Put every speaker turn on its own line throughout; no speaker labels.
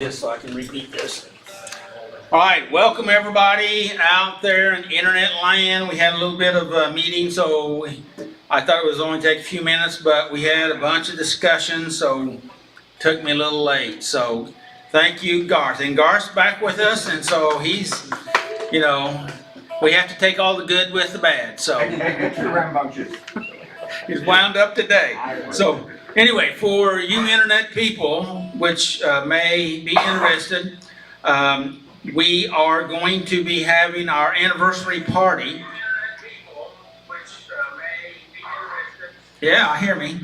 Just so I can repeat this. All right, welcome everybody out there in internet land. We had a little bit of a meeting, so I thought it was only take a few minutes, but we had a bunch of discussions, so it took me a little late. So thank you, Garth. And Garth's back with us, and so he's, we have to take all the good with the bad. So he's wound up today. So anyway, for you internet people, which may be interested, we are going to be having our anniversary party. Yeah, I hear me.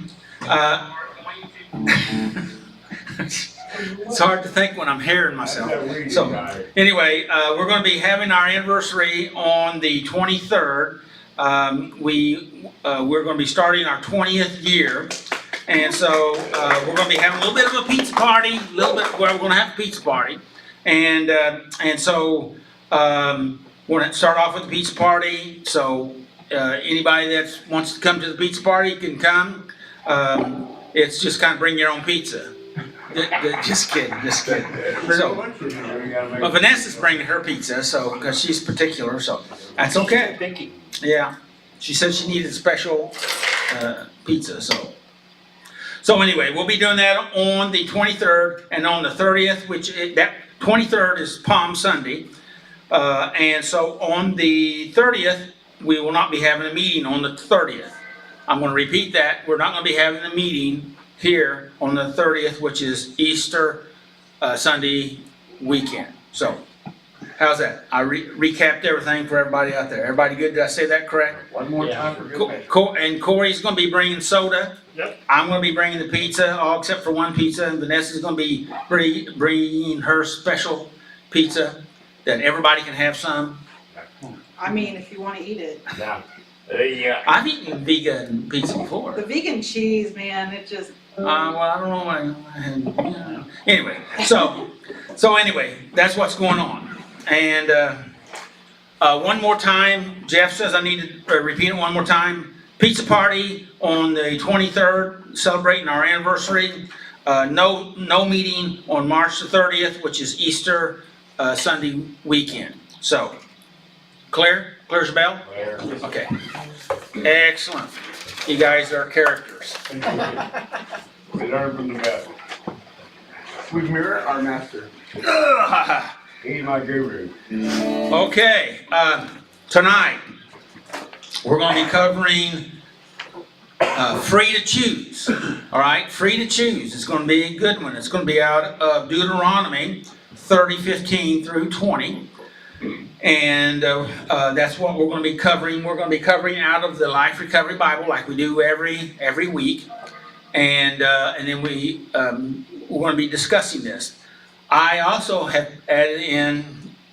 It's hard to think when I'm hearing myself. So anyway, we're going to be having our anniversary on the 23rd. We're going to be starting our 20th year. And so we're going to be having a little bit of a pizza party, we're going to have a pizza party. And so we're going to start off with the pizza party. So anybody that wants to come to the pizza party can come. It's just kind of bring your own pizza. Just kidding. So, but Vanessa's bringing her pizza, so because she's particular, so that's okay. Yeah, she said she needed special pizza, So anyway, we'll be doing that on the 23rd and on the 30th, that 23rd is Palm Sunday. And so on the 30th, we will not be having a meeting on the 30th. I'm going to repeat that. We're not going to be having a meeting here on the 30th, which is Easter Sunday weekend. So how's that? I recapped everything for everybody out there. Everybody good? Did I say that correct?
One more time for good.
And Corey's going to be bringing soda.
Yep.
I'm going to be bringing the pizza, all except for one pizza, and Vanessa's going to be bringing her special pizza that everybody can have some.
I mean, if you want to eat it.
Now,
I've eaten vegan pizza before.
The vegan cheese, man, it just...
Well, I don't know. Anyway, so anyway, that's what's going on. And one more time, Jeff says I need to repeat it one more time. Pizza party on the 23rd, celebrating our anniversary. No meeting on March the 30th, which is Easter Sunday weekend. So, clear? Clear's the bell?
Claire.
Okay. Excellent. You guys are characters.
We learn from the best.
We mirror our master.
He's my guru.
Okay, tonight we're going to be covering free to choose. All right, free to choose. It's going to be a good one. It's going to be out of Deuteronomy 30:15 through 20. And that's what we're going to be covering. We're going to be covering out of the Life Recovery Bible like we do every week. And then we're going to be discussing this. I also have added in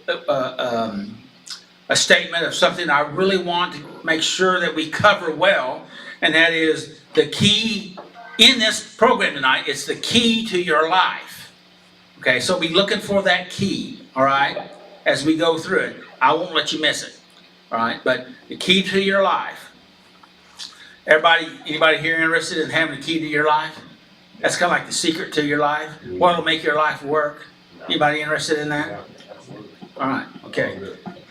a statement of something I really want to make sure that we cover well, and that is the key in this program tonight. It's the key to your life. Okay, so be looking for that key, all right, as we go through it. I won't let you miss it, all right, but the key to your life. Anybody here interested in having a key to your life? That's kind of like the secret to your life. What will make your life work? Anybody interested in that? All right, okay.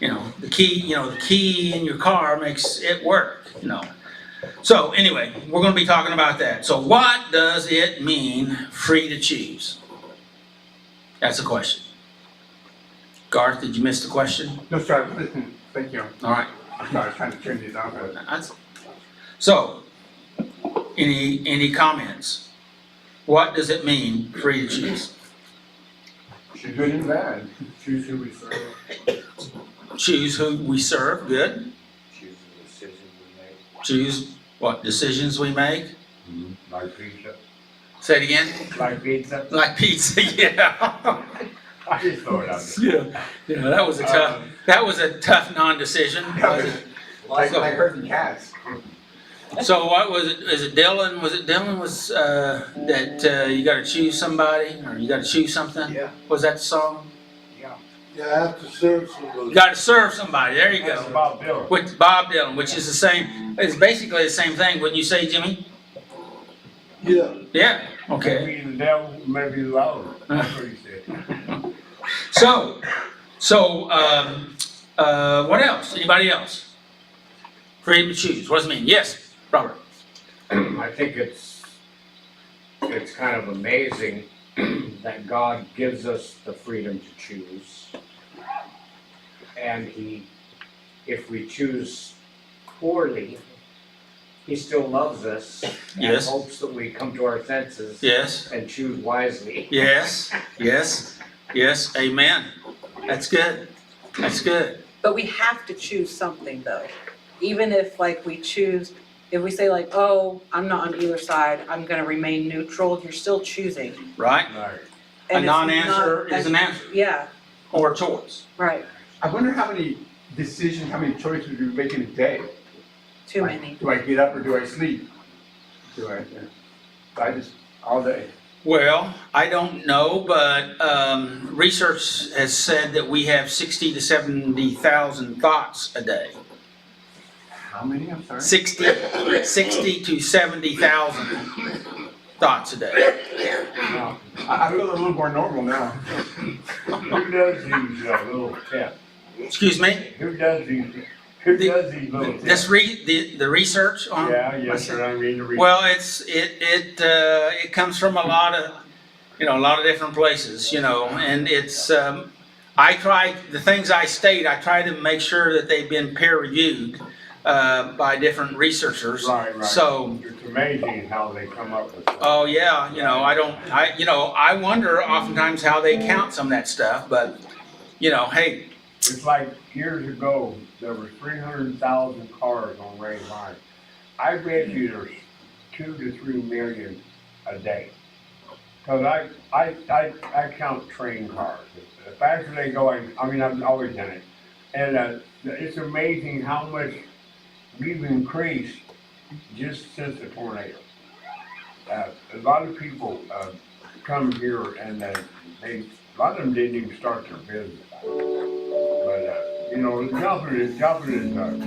The key in your car makes it work, So anyway, we're going to be talking about that. So what does it mean, free to choose? That's the question. Garth, did you miss the question?
No, sorry, listen, thank you.
All right.
I'm sorry, I was trying to turn these on.
So, any comments? What does it mean, free to choose?
She's good and bad. Choose who we serve.
Choose who we serve, good.
Choose the decisions we make.
Choose what decisions we make.
Like pizza.
Say it again.
Like pizza.
Like pizza, yeah.
I just throw it out there.
Yeah, that was a tough non-decision.
Like herding cats.
So what was it? Is it Dylan? Was it Dylan? That you got to choose somebody, or you got to choose something?
Yeah.
Was that the song?
Yeah.
Yeah, I have to serve somebody.
You got to serve somebody. There you
That's
go.
Bob Dylan.
With Bob Dylan, which is the same. It's basically the same thing. Wouldn't you say, Jimmy?
Yeah.
Yeah. Okay.
Maybe the devil, maybe the Lord. That's what he said.
What else? Anybody else? Freedom to choose. What does it mean? Yes, Robert.
I think it's kind of amazing that God gives us the freedom to choose. And if we choose poorly, He still loves us and
Yes.
hopes that we come to our senses
Yes.
and choose wisely.
Yes. Yes. Yes. Amen. That's good. That's good.
But we have to choose something though. Even if like we choose, if we say like, oh, I'm not on either side, I'm gonna remain neutral, you're still choosing.
Right?
Right.
A
And it's
non-answer
not-
is an answer
Yeah,
or a choice.
right,
I wonder how many decisions, how many choices we make in a day?
too
Like,
many.
Do I get up or do I sleep? I just, all day.
Well, I don't know, but research has said that we have 60 to 70,000 thoughts a day.
How many, I'm sorry?
60 to 70,000 thoughts a day.
Now,
I feel a little more normal now.
who does these little tests?
Excuse me?
Who does these little
This
tests?
the research on.
Yeah, yes, sir, I mean the research.
Well, it comes from a lot of different places, and it's I try the things I state. I try to make sure that they've been peer reviewed by different researchers.
Right.
So.
It's amazing how they come up with.
Oh yeah, I wonder oftentimes how they count some of that stuff, but hey,
It's like years ago, there were 300,000 cars on Ray Line. I bet you there's 2 to 3 million a day. Cause I count train cars. The faster they go, I've always done it. And it's amazing how much we've increased just since the tornado. A lot of people come here and a lot of them didn't even start their business. But jumping is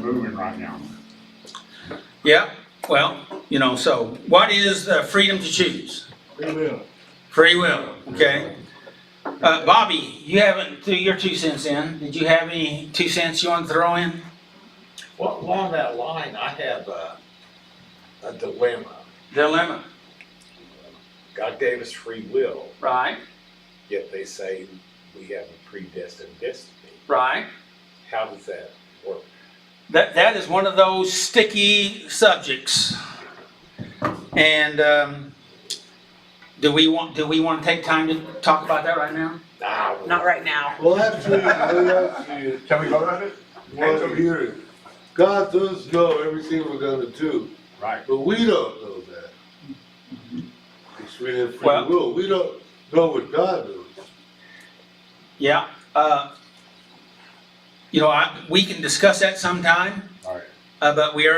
moving right now.
yeah. Well, so what is freedom to choose?
Free will.
Free will. Okay. Bobby, you haven't threw your 2 cents in. Did you have any 2 cents you want to throw in?
Well, along that line, I have a dilemma.
Dilemma.
God gave us free will,
Right.
yet they say we have a predestined destiny.
Right.
How does that work?
That is one of those sticky subjects. And do we want to take time to talk about that right now?
Not right now.
Well, actually,
Shall we vote on it?
want to hear it. God does know everything we're gonna do,
Right.
but we don't know that. It's we have free
Well-
will. We don't know what God knows.
Yeah. We can discuss that sometime.
Right.
But we're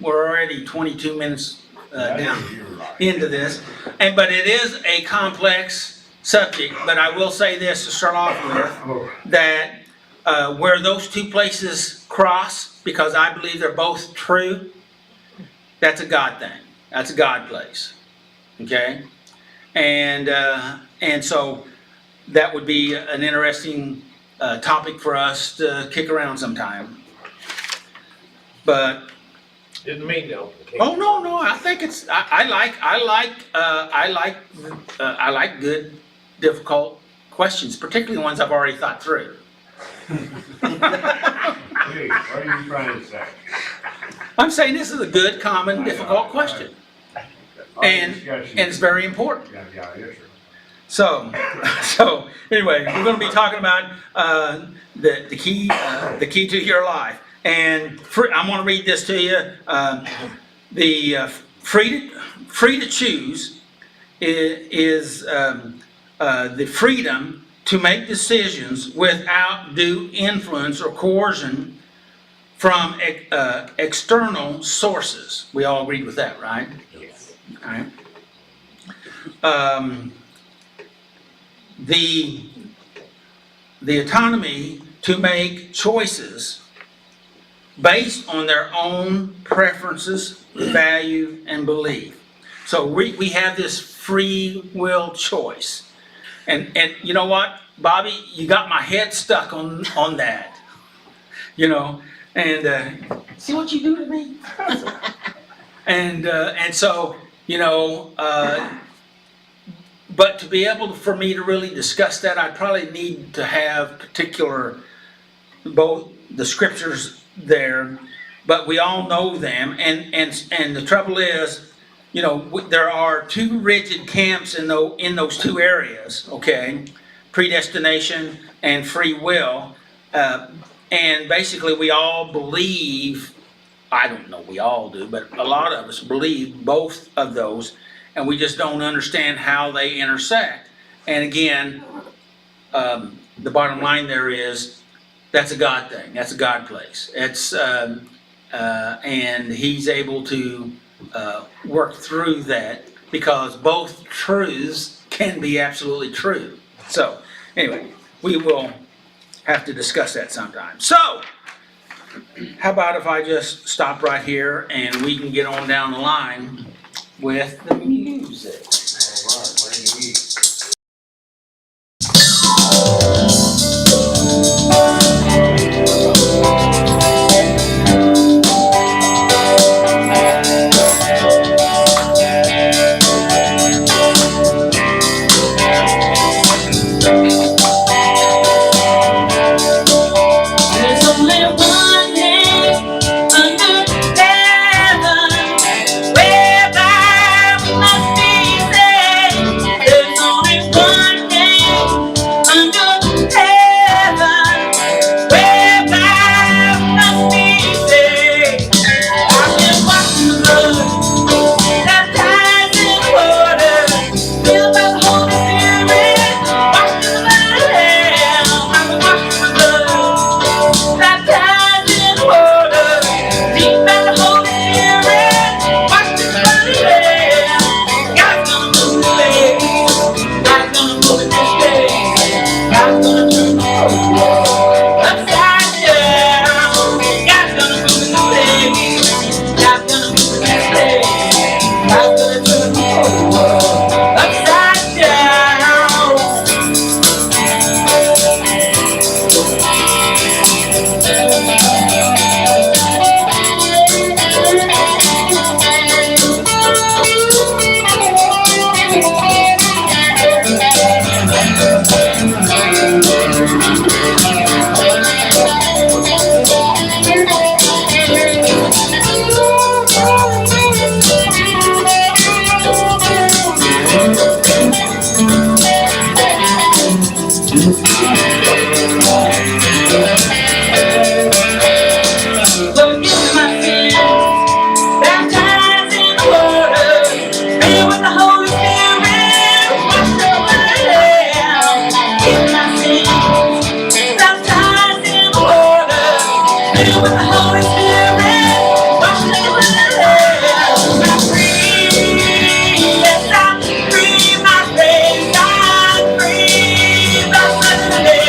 already 22 minutes down
You're right.
into this, but it is a complex subject. But I will say this to start off with,
Oh,
that where those two places cross, because I believe they're both true, that's a God thing. That's a God place. Okay, and so that would be an interesting topic for us to kick around sometime. But
Didn't mean to open the can.
oh no, I think it's I like good, difficult questions, particularly the ones I've already thought through.
Hey, what are you trying to say?
I'm saying this is a good, common, difficult question, and it's very important.
Yeah, yes, sir.
So anyway, we're going to be talking about the key to your life, and I'm going to read this to you. The free to choose is the freedom to make decisions without due influence or coercion from external sources. We all agreed with that, right?
Yes.
All right. The autonomy to make choices based on their own preferences, value, and belief. So we have this free will choice. And you know what, Bobby, you got my head stuck on that, you know, and see what you do to me. And so, you know, but to be able for me to really discuss that, I'd probably need to have particular, both the scriptures there, but we all know them, and the trouble is, you know, there are two rigid camps in those two areas, okay? Predestination and free will, and basically we all believe, I don't know, we all do, but a lot of us believe both of those, and we just don't understand how they intersect. And again, the bottom line there is, that's a God thing. That's a God place. It's and He's able to work through that, because both truths can be absolutely true. So anyway, we will have to discuss that sometime. So how about if I just stop right here and we can get on down the line with the music.
All right, bring the heat.
There's only one name under heaven whereby we must be saved. There's only one name under heaven whereby we must be saved. I've been walking the road, baptized in water, filled by the Holy Spirit, washed in the blood of Lamb. I've been walking the road, baptized in water, deep by the Holy Spirit, washed in the blood of Lamb. God's gonna move today. God's gonna move in this day. God's gonna turn the whole world upside down. God's gonna move in this day. God's gonna move in this day. God's gonna turn the whole world upside down. Forgive my sins, baptized in water, filled with the Holy Spirit, washed away. Forgive my sins, baptized in water, filled with the Holy Spirit, washed away. I'm free, yes I'm free, my praise, I'm free, blessed day.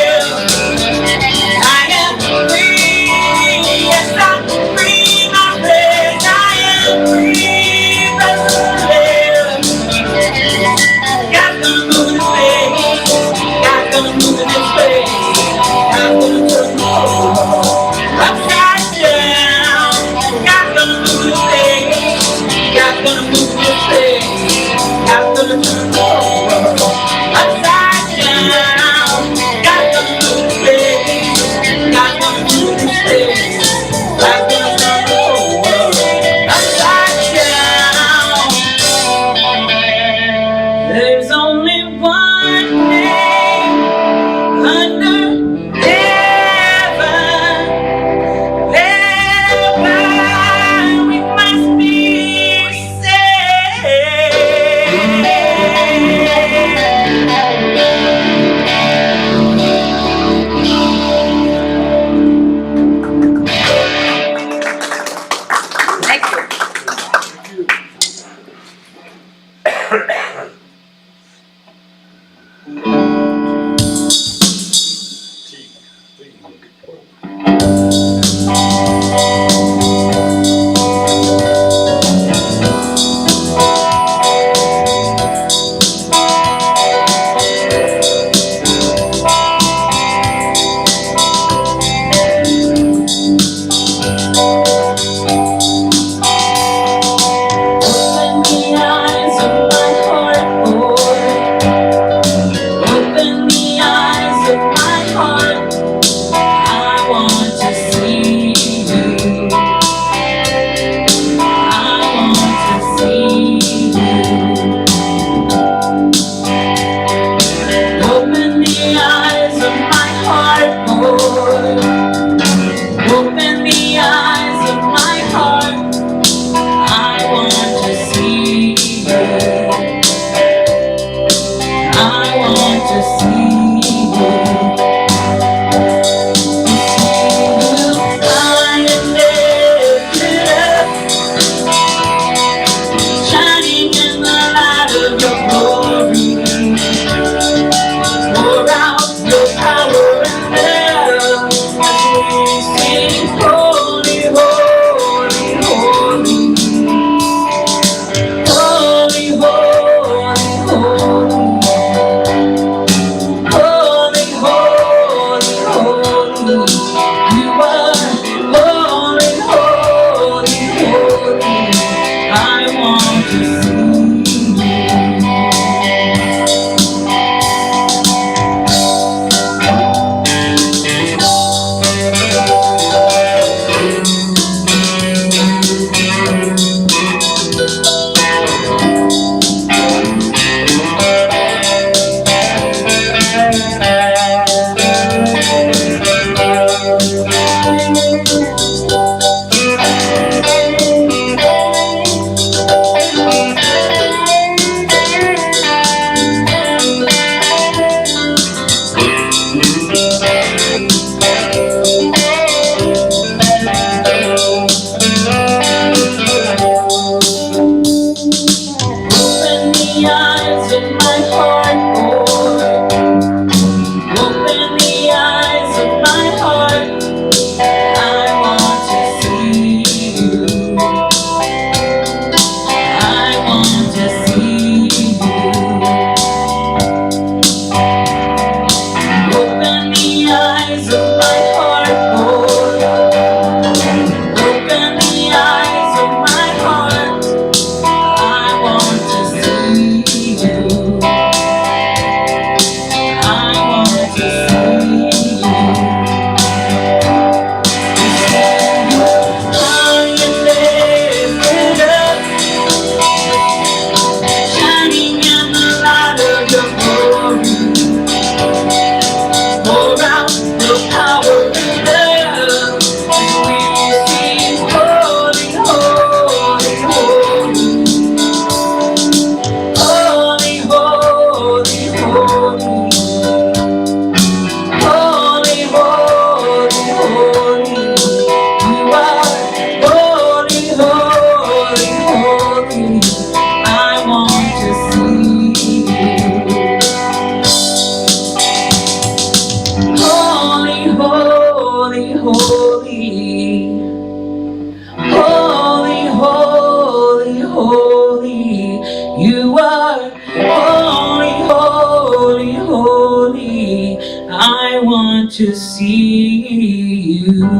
I want to see you.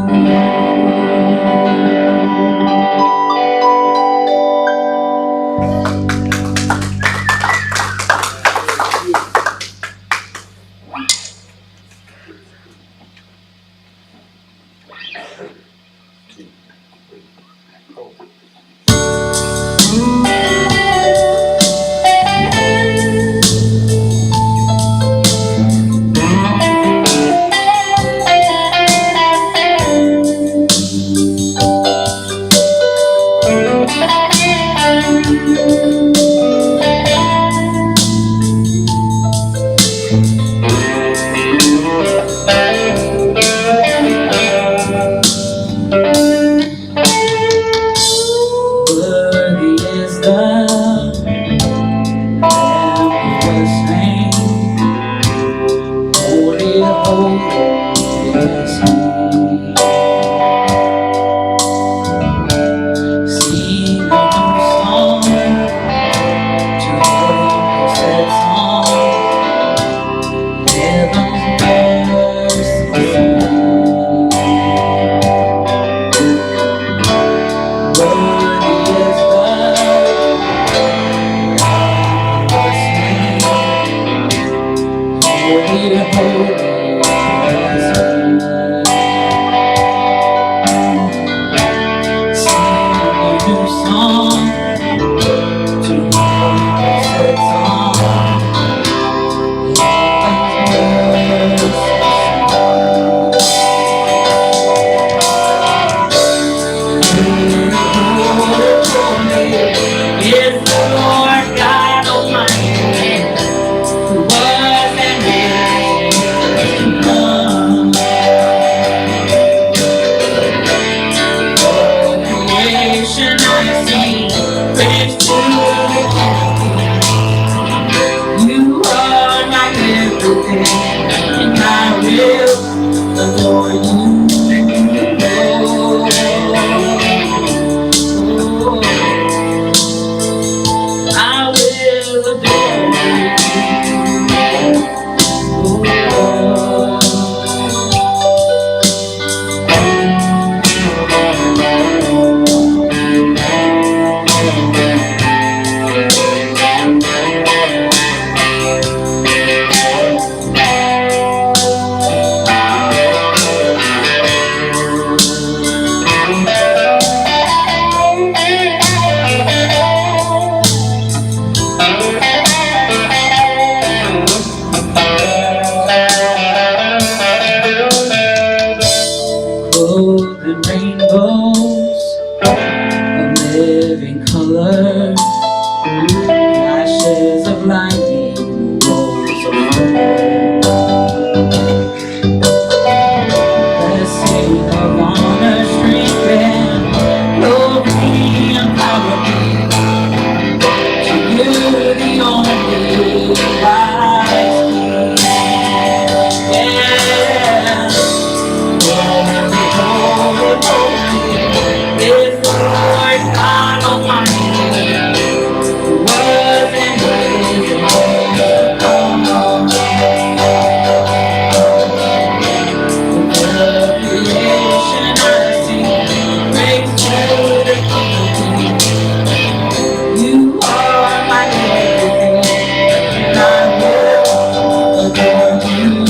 Worthy is the Lamb was slain. Holy, holy is He. Sing a new song to Him who sits on heaven's mercy seat. Worthy is the Lamb was slain. Holy, holy is He. Sing a new song to Him who sits on heaven's mercy seat. Is the Lord God Almighty, who was and is to come. All creation I sing praise to you. You are my everything, and I will adore you. I will adore clothed in rainbows of living color, flashes of lightning, rolls of thunder, blessing of honor, strength and glory and power be to you, the only wise King. Yeah. Holy, holy, holy is the Lord God Almighty, who was and is and to come. With creation I sing praise to the King. You are my everything, and I will adore you.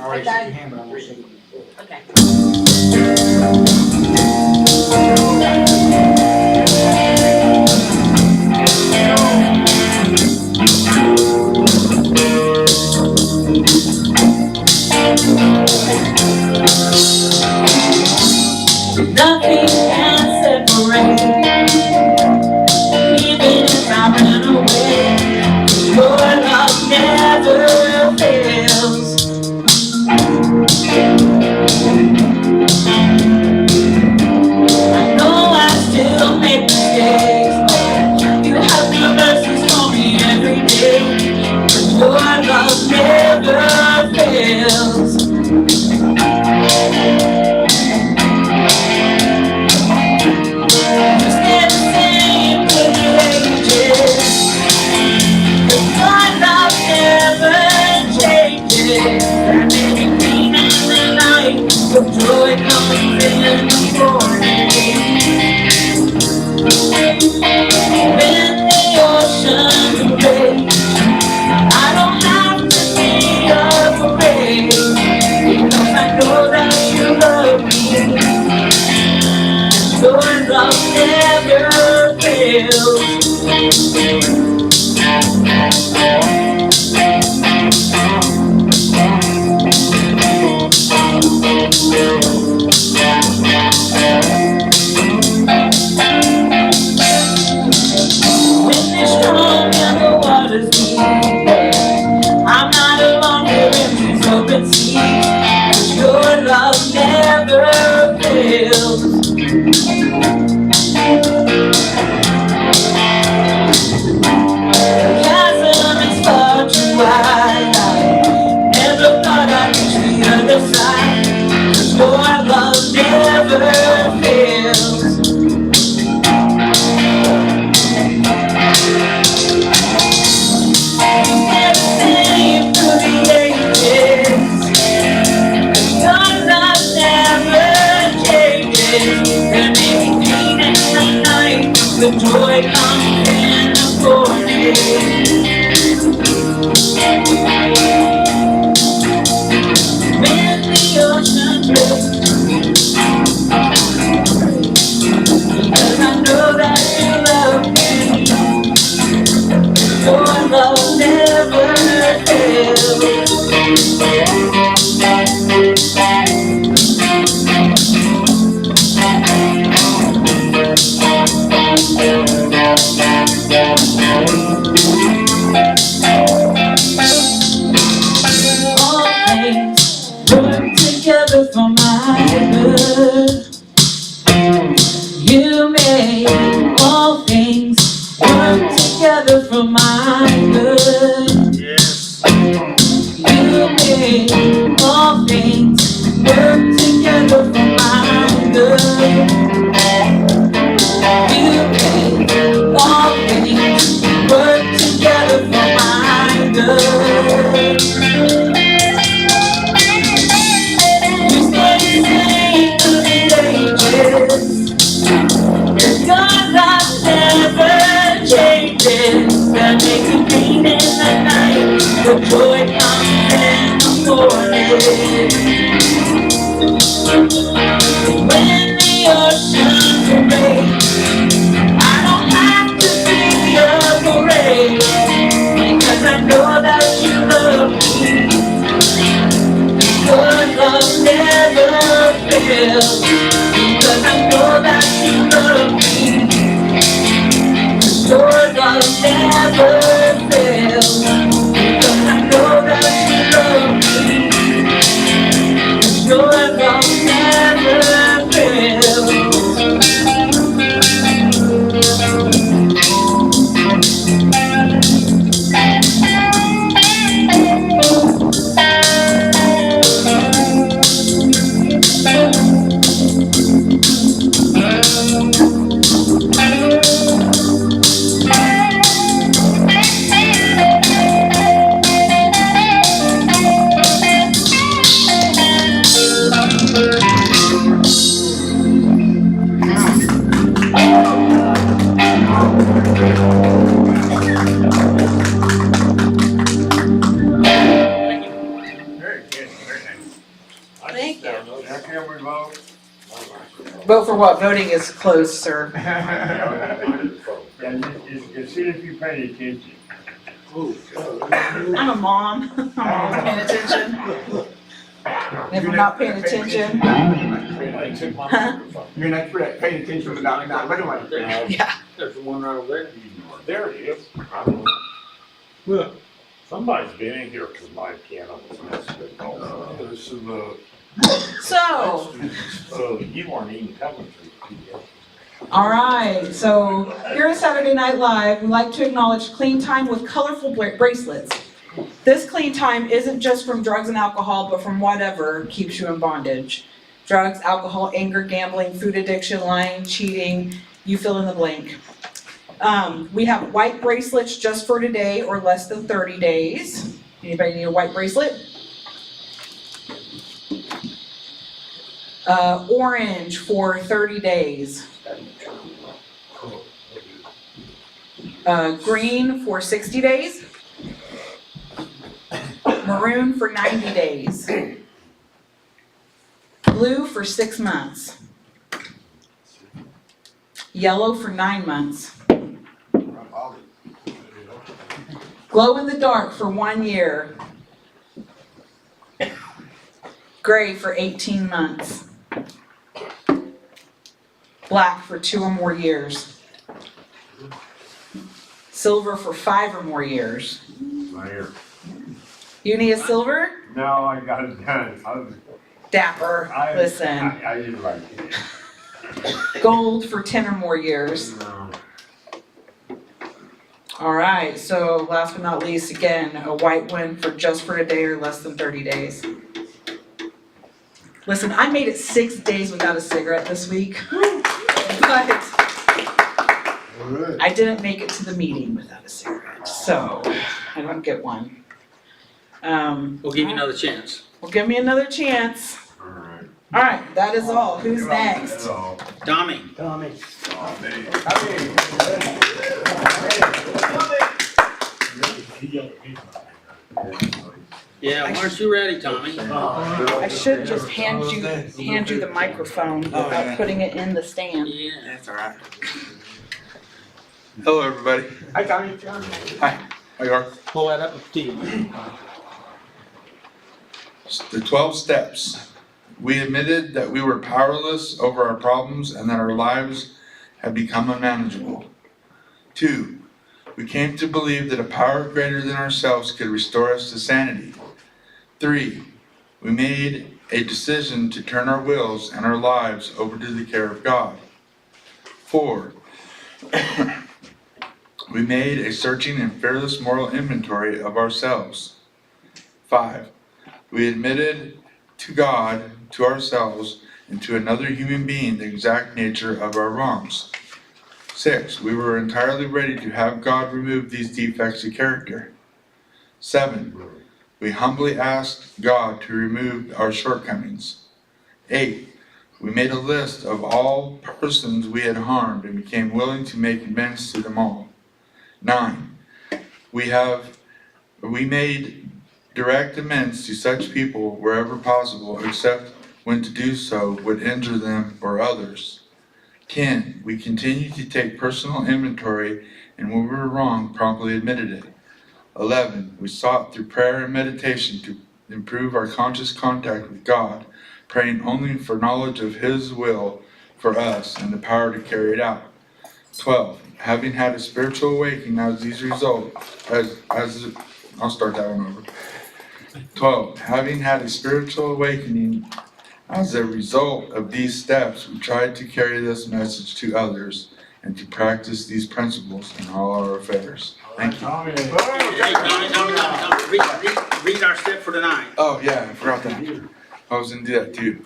All right, shake your hand, but I'm gonna shake it.
Okay.
joy comes in the morning. When the ocean breaks, because I know that you love me. Your love never fails. All things work together for my good. You make all things work together for my good.
Yes.
You make all things work together for my good. You make all things work together for my good. You stay through the ages. Your love never changes. That makes it green in the night. The joy comes in the morning. When the oceans break, I don't have to be afraid, because I know that you love me. Your love never fails, because I know that you love me. Your love never fails, because I know that you love me. Your love never fails.
Very good, very nice.
Thank you.
Now can we vote?
Vote for what? Voting is closed, sir.
Yeah, just see if you paid attention.
I'm a mom. I'm always paying attention.
If I'm not paying attention,
I took my microphone.
You're an expert at paying attention without not looking like it.
yeah.
There's the one right over there.
There it is. I don't know. Somebody's been in here because my piano was messed up.
This is,
So,
So you weren't even coming through.
all right. So here at Saturday Night Live, we like to acknowledge clean time with colorful bracelets. This clean time isn't just from drugs and alcohol, but from whatever keeps you in bondage. Drugs, alcohol, anger, gambling, food addiction, lying, cheating, you fill in the blank. We have white bracelets just for today or less than 30 days. Anybody need a white bracelet? Orange for 30 days. Green for 60 days. Maroon for 90 days. Blue for 6 months. Yellow for 9 months. Glow in the dark for 1 year. Gray for 18 months. Black for 2 or more years. Silver for 5 or more years.
Right here.
You need a silver?
No, I got it done.
Dapper, listen.
I didn't like it.
Gold for 10 or more years.
No.
All right, so last but not least, again, a white one for just for a day or less than 30 days. Listen, I made it 6 days without a cigarette this week, but
all right.
I didn't make it to the meeting without a cigarette, so I don't get one.
We'll give you another chance.
Well, give me another chance.
All right.
All right, that is all. Who's next?
Tommy. Yeah, aren't you ready, Tommy?
I should just hand you the microphone without putting it in the stand.
Yeah.
That's all right.
Hello, everybody.
Hi, Tommy.
Hi. How you are?
Pull that up to you.
The 12 steps. We admitted that we were powerless over our problems and that our lives had become unmanageable. 2. We came to believe that a power greater than ourselves could restore us to sanity. 3. We made a decision to turn our wills and our lives over to the care of God. 4. We made a searching and fearless moral inventory of ourselves. 5. We admitted to God, to ourselves, and to another human being the exact nature of our wrongs. 6. We were entirely ready to have God remove these defects of character. 7. We humbly asked God to remove our shortcomings. 8. We made a list of all persons we had harmed and became willing to make amends to them all. 9. We made direct amends to such people wherever possible, except when to do so would injure them or others. 10. We continued to take personal inventory, and when we were wrong, promptly admitted it. 11. We sought through prayer and meditation to improve our conscious contact with God, praying only for knowledge of His will for us and the power to carry it out. 12. Having had a spiritual awakening I'll start that one over. 12. Having had a spiritual awakening as a result of these steps, we tried to carry this message to others and to practice these principles in all our affairs. Thank you.
Hey, Tommy, read our step for tonight.
Oh yeah, I forgot that. I was gonna do that too.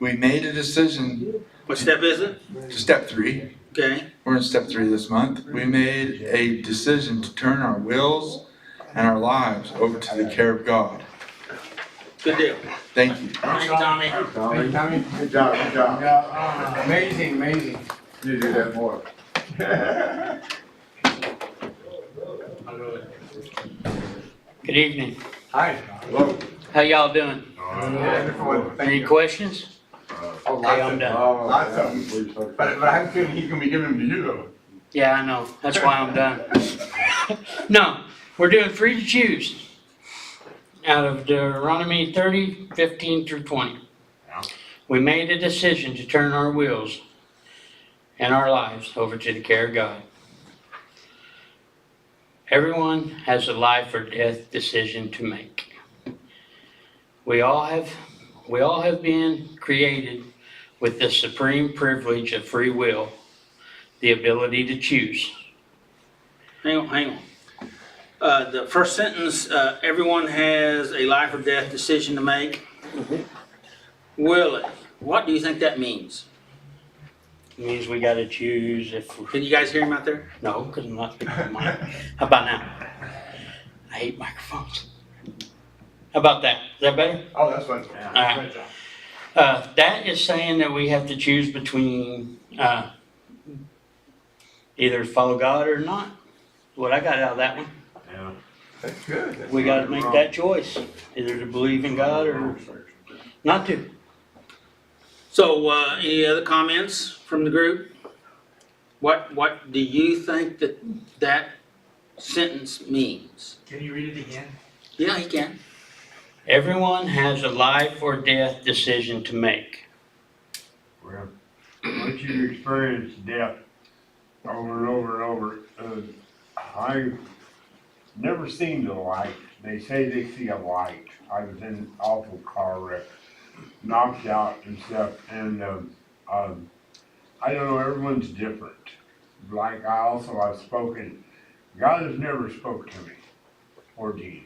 We made a decision
What step is it?
to step 3.
Okay.
We're in step 3 this month. We made a decision to turn our wills and our lives over to the care of God.
Good deal.
Thank you.
Thanks, Tommy.
Tommy, good job, good job. Amazing, amazing.
You do that more.
Good evening.
Hi. Hello.
How y'all doing?
Wonderful. Thank
Any
you.
questions?
Oh,
Okay, I'm done.
Lots of them. But I have a feeling he's gonna be giving them to you though.
Yeah, I know. That's why I'm done. No, we're doing free to choose. Out of Deuteronomy 30:15 through 20.
Yeah.
We made a decision to turn our wills and our lives over to the care of God. Everyone has a life or death decision to make. We all have been created with the supreme privilege of free will, the ability to choose.
Hang on. The first sentence, everyone has a life or death decision to make. Will it? What do you think that means?
It means we gotta choose if,
Can you guys hear him out there?
no, because I'm not speaking to mine. How about now? I hate microphones. How about that? Is that better?
Oh, that's fine.
Alright. That is saying that we have to choose between, either follow God or not. What I got out of that one.
Yeah. That's good. That's
We gotta
right.
make that choice, either to believe in God or not to.
So, any other comments from the group? What do you think that sentence means?
Can you read it again?
Yeah, he can.
Everyone has a life or death decision to make.
Well, once you experience death over and over and over, I've never seen the light. They say they see a light. I was in an awful car wreck, knocked out and stuff, and I don't know, everyone's different. Like I've spoken, God has never spoke to me, or Gene.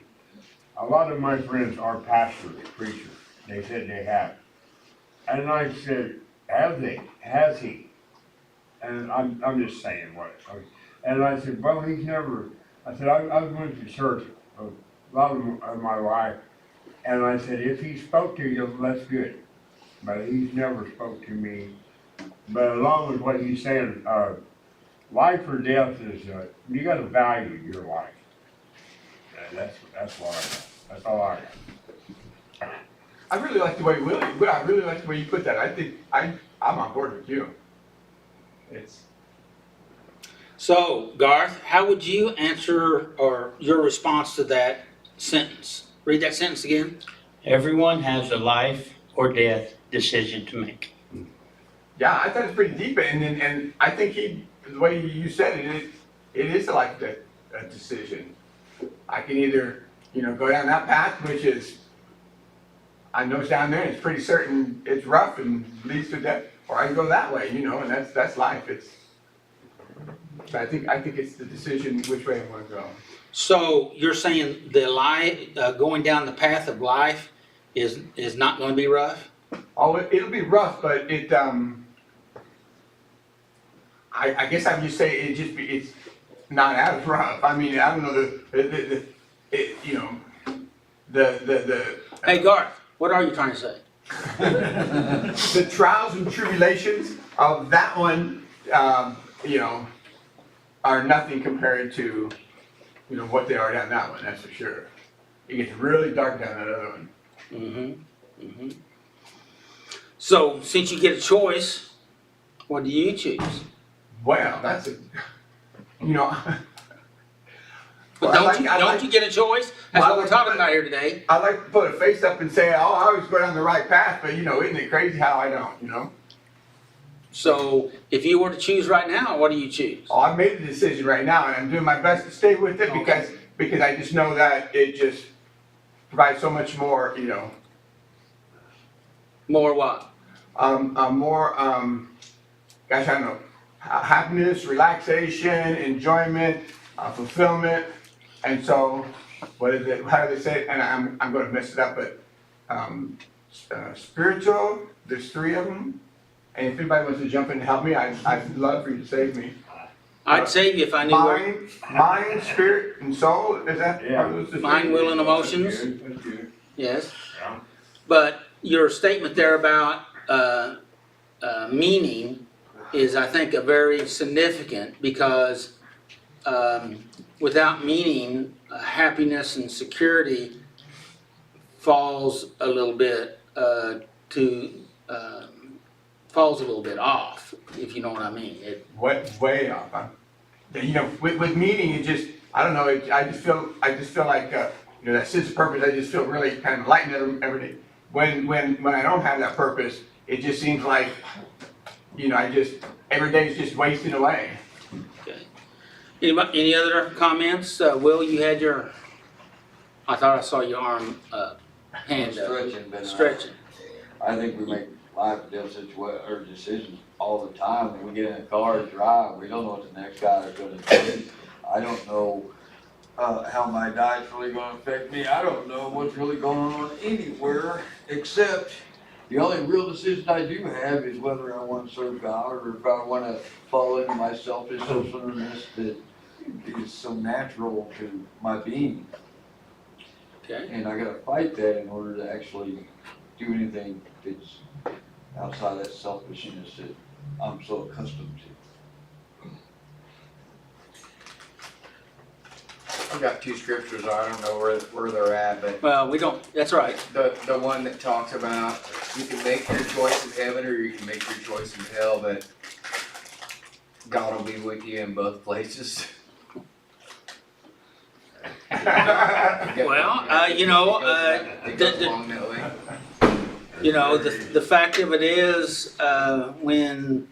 A lot of my friends are pastors, preachers. They said they have. And I said, have they? Has he? And I'm just saying what. And I said, well, he's never. I said, I went to church a lot of my life. And I said, if he spoke to you, that's good. but he's never spoke to me. But along with what he's saying, life or death is, you gotta value your life. That's all I got.
I really like the way I really like the way you put that. I think I'm on board with you. It's,
So, Garth, how would you answer or your response to that sentence? Read that sentence again.
Everyone has a life or death decision to make.
yeah, I thought it's pretty deep, and I think the way you said it, it is like a decision. I can either, go down that path, which is, I know it's down there, and it's pretty certain, it's rough and leads to death, or I can go that way, and that's life. So I think it's the decision which way I want to go.
So you're saying the life, going down the path of life is not going to be rough?
Oh, it'll be rough, but I guess I would just say it's not as rough. I mean, I don't know
Hey, Garth, what are you trying to say?
the trials and tribulations of that one, are nothing compared to, what they are down that one. That's for sure. It gets really dark down that other one.
Mm-hmm. Mm-hmm. So, since you get a choice, what do you choose?
Well, that's a,
But don't you get a choice? That's what we're talking about here today.
I like to put a face up and say, oh, I always go down the right path, but isn't it crazy how I don't,
So, if you were to choose right now, what do you choose?
Oh, I made the decision right now, and I'm doing my best to stay with it because I just know that it just provides so much more,
More what?
more, gosh, I don't know, happiness, relaxation, enjoyment, fulfillment, and so, what is it? How do they say it? And I'm going to mess it up, but spiritual. There's 3 of them, and if anybody wants to jump in and help me, I'd love for you to save me.
I'd save you if I knew where.
Mind, spirit, and soul. Is that?
Yeah.
Are those the
Mind,
3?
will, and emotions.
That's good.
Yes.
Yeah.
But your statement there about meaning is, I think, a very significant because without meaning, happiness and security falls a little bit falls a little bit off, if you know what I mean.
Way off. With meaning, it just, I don't know. I just feel like that sense of purpose. I just feel really kind of enlightened every day. When I don't have that purpose, it just seems like, every day is just wasting away.
Okay. Any other comments? Will, you had your, I thought I saw your arm hand up.
Stretching, but
Stretching.
I think we make life and death or decisions all the time. When we get in a car to drive, we don't know what the next guy is gonna do. I don't know how my diet's really gonna affect me. I don't know what's really going on anywhere, except the only real decision I do have is whether I want to serve God or if I want to fall into my selfish self-centeredness that is so natural to my being.
Okay.
And I gotta fight that in order to actually do anything that's outside that selfishness that I'm so accustomed to.
I've got 2 scriptures, I don't know where they're at, but
Well, we don't, that's right.
the one that talks about you can make your choice in heaven or you can make your choice in hell, but God will be with you in both places.
Well,
Along that way.
The fact of it is, when,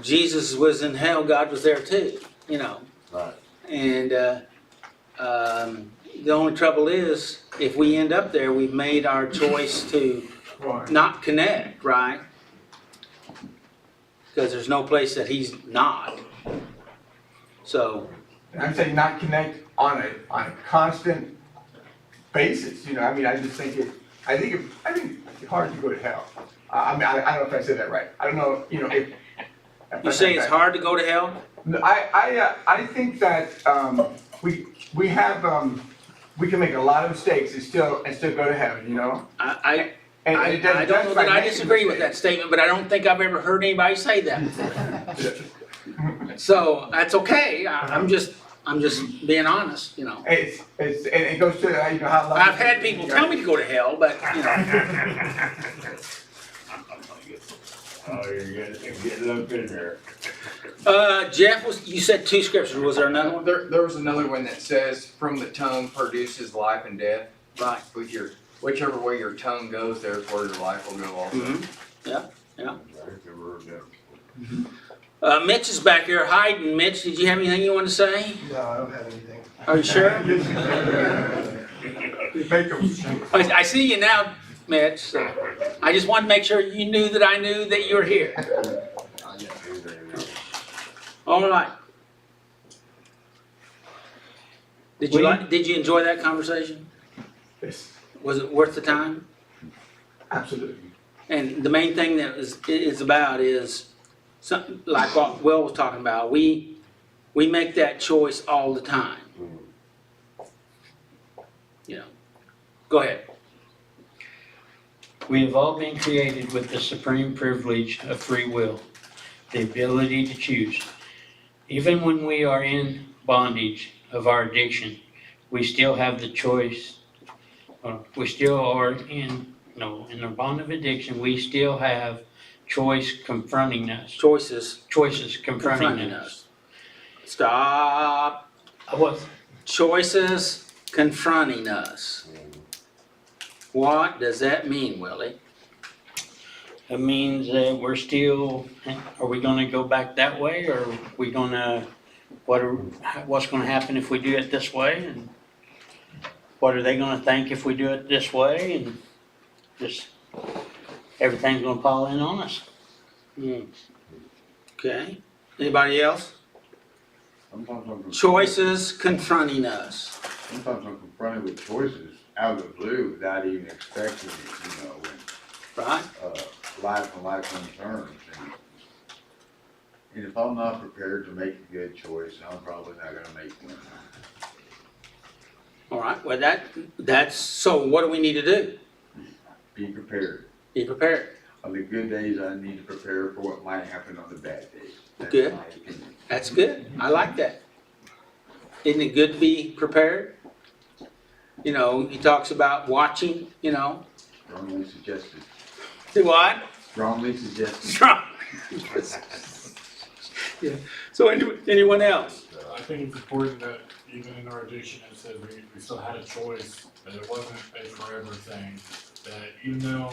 Jesus was in hell, God was there too,
Right.
And the only trouble is, if we end up there, we've made our choice to not connect, right? Because there's no place that he's not. So,
I'm saying not connect on a constant basis. I just think it's hard to go to hell. I don't know if I said that right. I don't know. If
you say it's hard to go to hell?
I think that we can make a lot of mistakes and still go to heaven.
I
And
I
it doesn't
don't know
justify
that I
making
disagree with that
mistakes.
statement, but I don't think I've ever heard anybody say that before. So, that's okay, I'm just being honest, you know.
And it goes to, you know, how.
I've had people tell me to go to hell, but, you know.
Oh, you're getting up in there.
Jeff, you said 2 scriptures, was there another one?
There was another one that says, from the tongue produces life and death.
Right.
Whichever way your tongue goes, there's where your life will go also.
Mitch is back here hiding. Mitch, did you have anything you want to say?
No, I don't have anything.
Are you sure? I see you now, Mitch, so I just wanted to make sure you knew that I knew that you were here. All right. Did you enjoy that conversation?
Yes,
Was it worth the time?
absolutely.
And the main thing that is about is something like what Will was talking about. We make that choice all the time. You know. Go ahead.
We have all been created with the supreme privilege of free will, the ability to choose. Even when we are in bondage of our addiction, we still have the choice. We still are in the bond of addiction, we still have choice confronting us.
Choices
Confronting us.
Stop.
What?
Choices confronting us. What does that mean, Willie?
It means that we're still, are we gonna go back that way, or are we gonna, what's gonna happen if we do it this way? And what are they gonna think if we do it this way? And just, everything's gonna fall in on us.
Okay. Anybody else?
Sometimes
Choices confronting us.
I'm confronted with choices out of the blue without even expecting it, you know,
Right?
life and life concerns. And if I'm not prepared to make a good choice, I'm probably not gonna make one.
All right. Well, that's so. What do we need to do?
Be prepared.
Be prepared.
On the good days, I need to prepare for what might happen on the bad days. That's
Good.
my opinion.
That's good. I like that. Isn't it good to be prepared? You know, he talks about watching. You know.
Strongly suggested.
Do what?
Strongly suggested.
Strong. Yeah. So anyone else?
I think it's important that even in our addiction, it said we still had a choice, that it wasn't a forever thing. That even though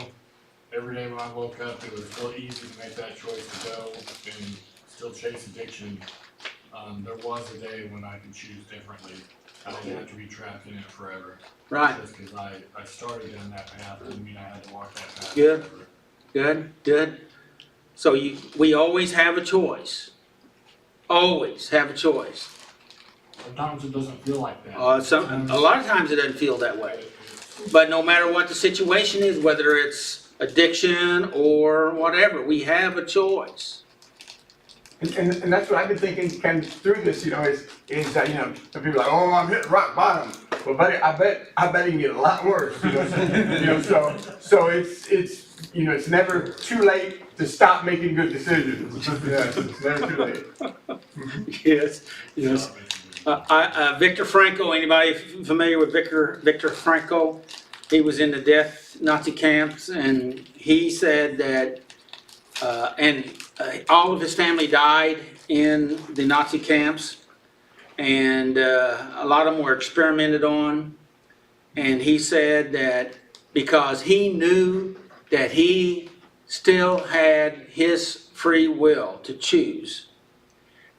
every day when I woke up, it was real easy to make that choice to go and still chase addiction, there was a day when I could choose differently. I didn't have to be trapped in it forever.
Right.
Just because I started down that path doesn't mean I had to walk that path
Good.
forever.
Good. So we always have a choice. Always have a choice.
Sometimes it doesn't feel like that.
A lot of times it doesn't feel that way. But no matter what the situation is, whether it's addiction or whatever, we have a choice.
And that's what I've been thinking kind of through this, you know, is that, you know, some people are like, oh, I'm hitting rock bottom. Well, buddy, I bet it can get a lot worse, you know, so it's, you know, it's never too late to stop making good decisions. Yeah, it's never too late.
Yes. Victor Frankl, anybody familiar with Victor Frankl? He was in the Nazi camps, and he said that, all of his family died in the Nazi camps, and a lot of them were experimented on. And he said that because he knew that he still had his free will to choose,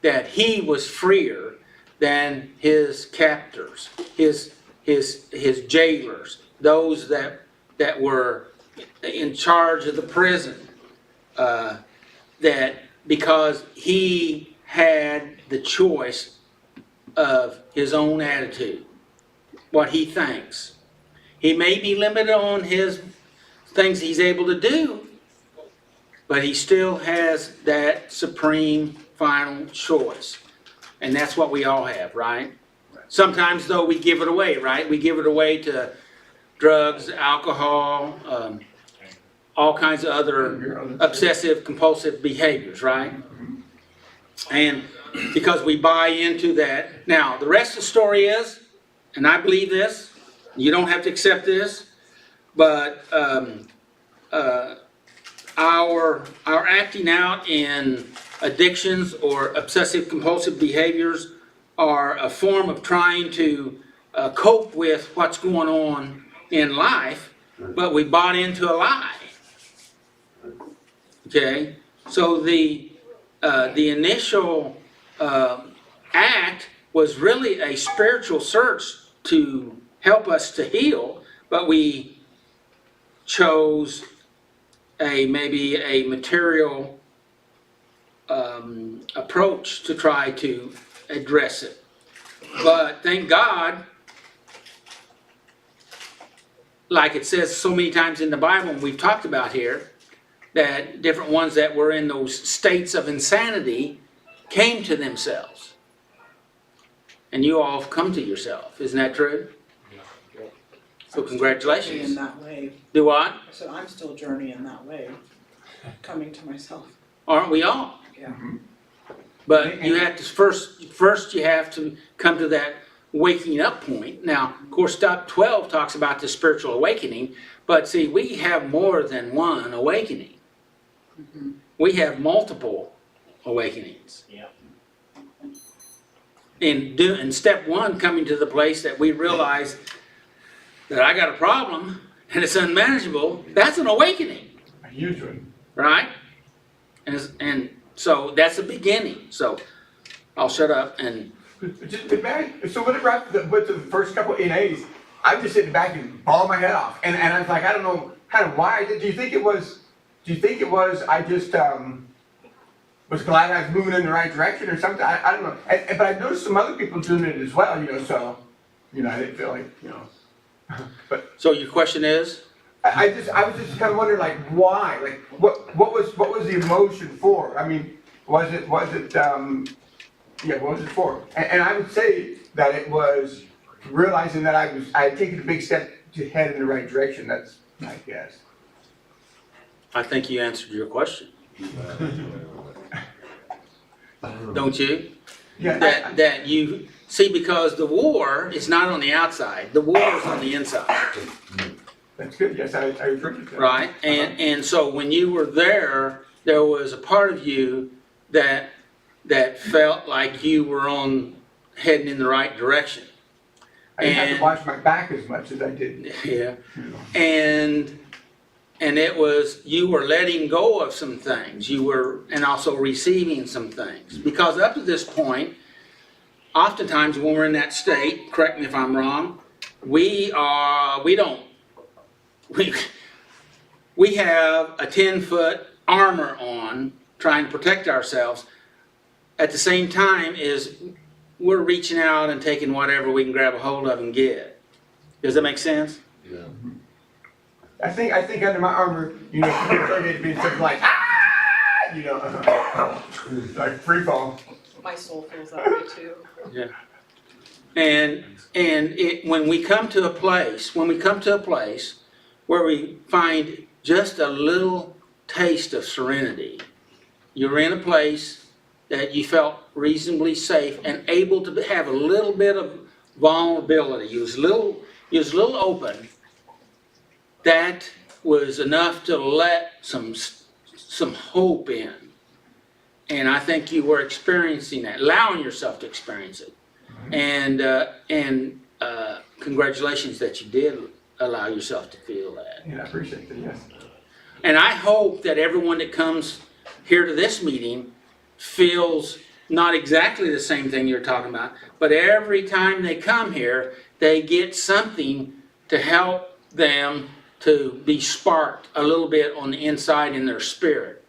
that he was freer than his captors, his jailers, those that were in charge of the prison, that because he had the choice of his own attitude, what he thinks. He may be limited on his things he's able to do, but he still has that supreme final choice. And that's what we all have, right? Sometimes, though, we give it away, right? We give it away to drugs, alcohol, all kinds of other obsessive compulsive behaviors, right? And because we buy into that. Now, the rest of the story is, and I believe this, you don't have to accept this, but our acting out in addictions or obsessive compulsive behaviors are a form of trying to cope with what's going on in life, but we bought into a lie. Okay, so the initial act was really a spiritual search to help us to heal, but we chose maybe a material approach to try to address it. But thank God, like it says so many times in the Bible, and we've talked about here, that different ones that were in those states of insanity came to themselves. And you all have come to yourself. Isn't that true? So congratulations.
In that way.
Do what?
So I'm still journeying that way, coming to myself.
Aren't we all?
Yeah.
But you have to first you have to come to that waking up point. Now, of course, step 12 talks about the spiritual awakening, but see, we have more than one awakening. We have multiple awakenings.
Yeah.
In step 1, coming to the place that we realize that I got a problem and it's unmanageable, that's an awakening.
A huge one.
Right? And so that's the beginning. So I'll shut up and
So whenever I went to the first couple NAs, I'm just sitting back and bawling my head off. And I was like, I don't know kind of why I did. Do you think it was I just was glad I was moving in the right direction or something? I don't know. But I noticed some other people doing it as well, so, I didn't feel like, But
so your question is?
I was just kind of wondering, like, why? Like, what was the emotion for? I mean, was it what was it for? And I would say that it was realizing that I had taken a big step to head in the right direction. That's my guess.
I think you answered your question. Don't you?
Yeah.
That you see, because the war is not on the outside, the war is on the inside.
That's good. Yes, I agree with that.
Right? And so when you were there was a part of you that felt like you were heading in the right direction.
I didn't have to watch my back as much as I did.
Yeah. And it was, you were letting go of some things. And also receiving some things. Because up to this point, oftentimes when we're in that state, correct me if I'm wrong, we have a 10-foot armor on, trying to protect ourselves. At the same time is we're reaching out and taking whatever we can grab a hold of and get. Does that make sense?
Yeah.
I think under my armor, you could be something like, like free fall.
My soul feels that way too.
Yeah. And when we come to a place where we find just a little taste of serenity, you're in a place that you felt reasonably safe and able to have a little bit of vulnerability. You was a little open. That was enough to let some hope in. And I think you were experiencing that, allowing yourself to experience it. And congratulations that you did allow yourself to feel that.
Yeah, I appreciate it, yes.
And I hope that everyone that comes here to this meeting feels not exactly the same thing you're talking about, but every time they come here, they get something to help them to be sparked a little bit on the inside in their spirit.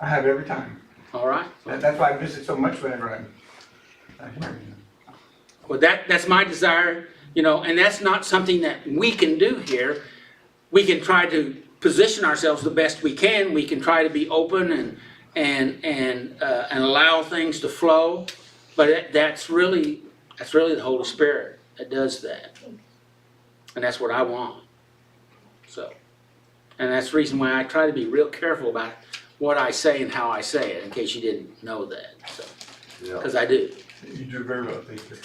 I have every time.
All right?
That's why I miss it so much whenever I'm here.
Well, that's my desire, and that's not something that we can do here. We can try to position ourselves the best we can. We can try to be open and allow things to flow, but that's really the Holy Spirit that does that, and that's what I want. So, And that's the reason why I try to be real careful about what I say and how I say it, in case you didn't know that, so,
Yeah.
because I do.
You do very well, thank you.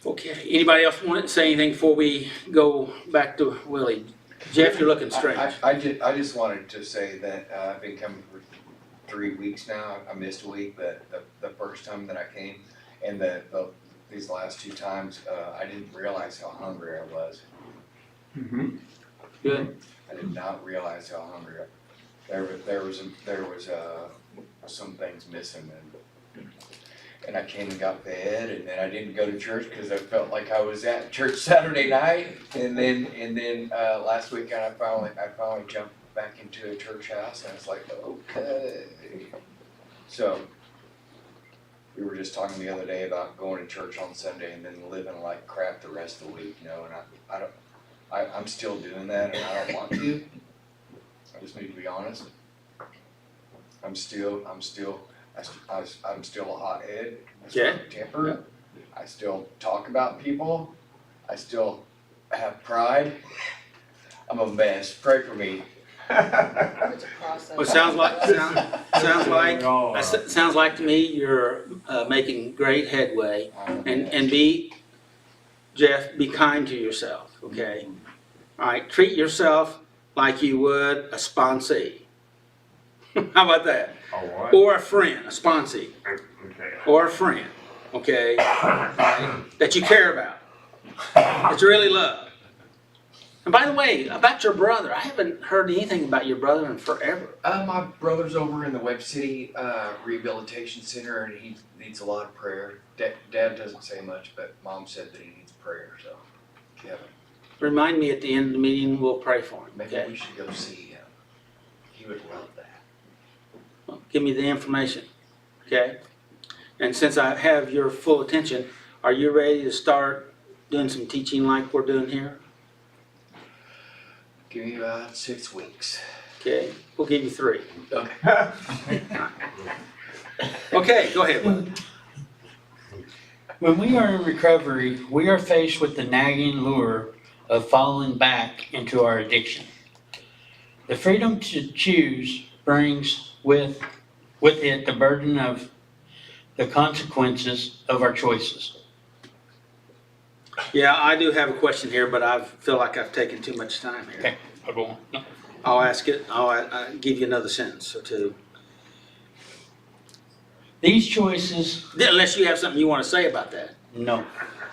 Okay, anybody else want to say anything before we go back to Willie? Jeff, you're looking strange.
I just wanted to say that I've been coming for 3 weeks now. I missed a week, but the first time that I came, and these last 2 times, I didn't realize how hungry I was.
Good.
I did not realize how hungry there was some things missing, and I came and got fed, and then I didn't go to church because I felt like I was at church Saturday night, and then last weekend I finally jumped back into a church house, and I was like, okay. So we were just talking the other day about going to church on Sunday and then living like crap the rest of the week, you know, and I'm still doing that, and I don't want to. I just need to be honest. I'm still a hothead. I'm
Yeah.
tempered. I still talk about people. I still have pride. I'm a mess. Pray for me.
It's a process.
Well, sounds like to me you're making great headway, and Jeff, be kind to yourself, okay? All right, treat yourself like you would a sponsee. How about that?
Oh, what?
Or a friend, a sponsee,
Okay.
or a friend, okay? That you care about, that you really love. And by the way, about your brother, I haven't heard anything about your brother in forever.
My brother's over in the Web City Rehabilitation Center, and he needs a lot of prayer. Dad doesn't say much, but Mom said that he needs prayer. So, Kevin,
Remind me at the end of the meeting, we'll pray for him,
maybe
okay?
we should go see him. He would love that.
Well, give me the information, okay? And since I have your full attention, are you ready to start doing some teaching like we're doing here?
Give me about 6 weeks.
Okay, we'll give you 3.
Okay.
Okay, go ahead, Will.
When we are in recovery, we are faced with the nagging lure of falling back into our addiction. The freedom to choose brings with it the burden of the consequences of our choices.
Yeah, I do have a question here, but I feel like I've taken too much time here.
Okay, I'll go on. No.
I'll ask it, I'll give you another sentence or two.
These choices,
Unless you have something you want to say about that.
no.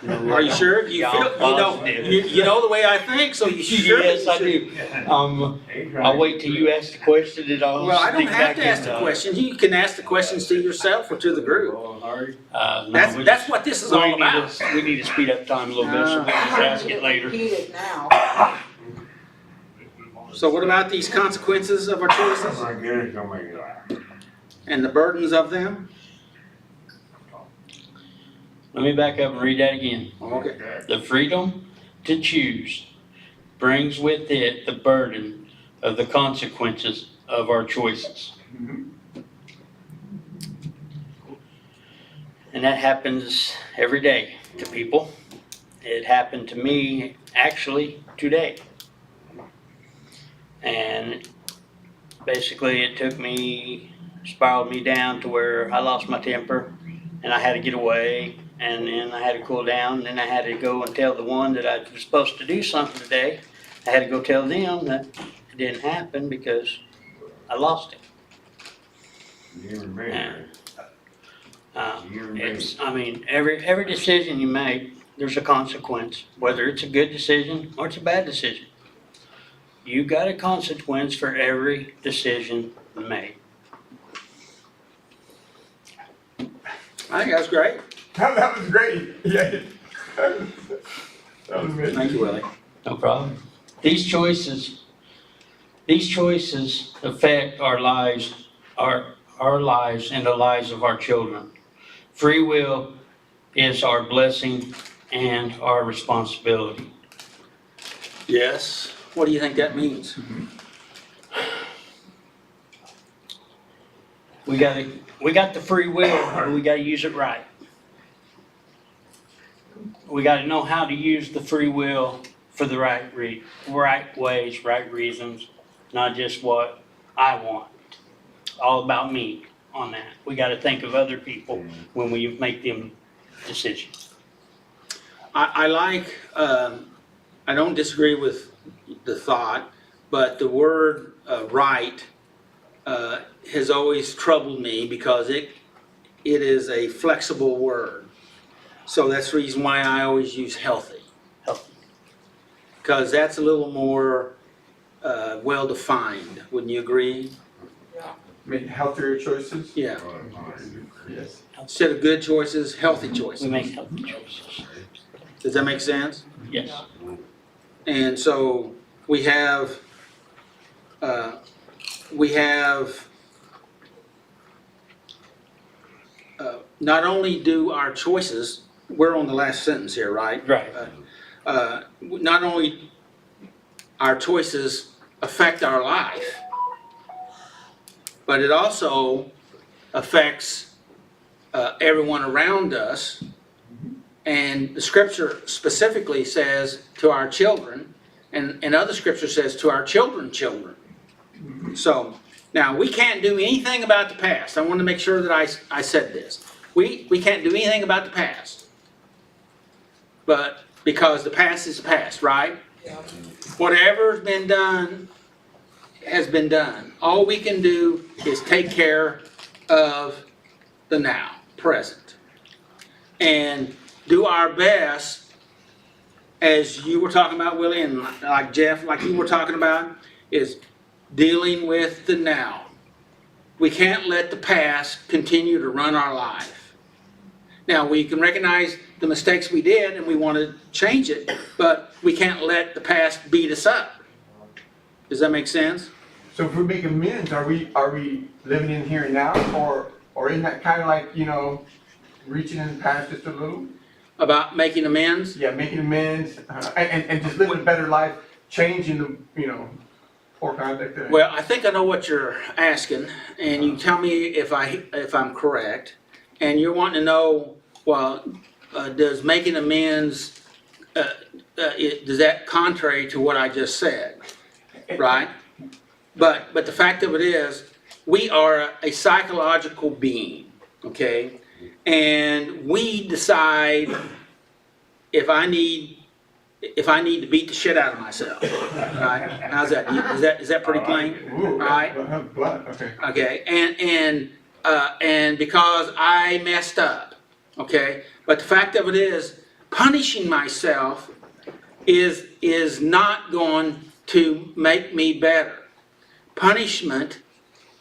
Are you sure? You
Yeah,
feel,
I'm positive.
you know the way I think, so you sure?
Yes, I do. I'll wait till you ask the question and I'll
Well, I don't
sneak
have
back
to ask
in,
the question. You can ask the questions to yourself or to the group.
No,
That's what this is all about.
We need to speed up time a little bit, so we'll just ask it later.
Heated now.
So what about these consequences of our choices
My goodness, don't make me laugh.
and the burdens of them?
Let me back up and read that again.
Okay.
The freedom to choose brings with it the burden of the consequences of our choices. And that happens every day to people. It happened to me actually today. And basically it spiraled me down to where I lost my temper and I had to get away. And then I had to cool down, and then I had to go and tell the one that I was supposed to do something today. I had to go tell them that it didn't happen because I lost it.
You and me.
And,
You and me.
every decision you make, there's a consequence, whether it's a good decision or it's a bad decision. You got a consequence for every decision made.
I think that's great.
That was great. Yeah. That was amazing.
Thank you, Willie.
No problem. These choices affect our lives, our lives and the lives of our children. Free will is our blessing and our responsibility.
Yes. What do you think that means?
We got the free will, but we gotta use it right. We gotta know how to use the free will for the right ways, right reasons, not just what I want. All about me on that. We gotta think of other people when we make them decisions.
I like, I don't disagree with the thought, but the word right has always troubled me because it is a flexible word. So that's the reason why I always use healthy.
Healthy.
Because that's a little more well-defined, wouldn't you agree?
Make healthier choices?
Yeah.
Yes.
Instead of good choices, healthy
We
choices.
make healthy choices.
Does that make sense?
Yes.
And so we have, not only do our choices, we're on the last sentence here, right?
Right.
Not only our choices affect our life, but it also affects everyone around us. And the scripture specifically says to our children, and other scripture says to our children's children. So now we can't do anything about the past. I want to make sure that I said this. We can't do anything about the past. But because the past is past, right? Whatever's been done has been done. All we can do is take care of the now, present. And do our best, as you were talking about, Willie, and like Jeff, like you were talking about, is dealing with the now. We can't let the past continue to run our life. Now, we can recognize the mistakes we did and we want to change it, but we can't let the past beat us up. Does that make sense?
So if we make amends, are we living in here and now, or isn't that kind of like, reaching in the past just a little?
About making amends?
Yeah, making amends, and just living a better life, changing the, poor conduct.
Well, I think I know what you're asking, and you tell me if I'm correct. And you're wanting to know, well, does making amends, does that contrary to what I just said, right? But the fact of it is, we are a psychological being, okay? And we decide if I need to beat the shit out of myself, right? How's that? Is that pretty plain?
Ooh,
Right?
blood, okay.
Okay, and because I messed up, okay? But the fact of it is, punishing myself is not going to make me better. Punishment,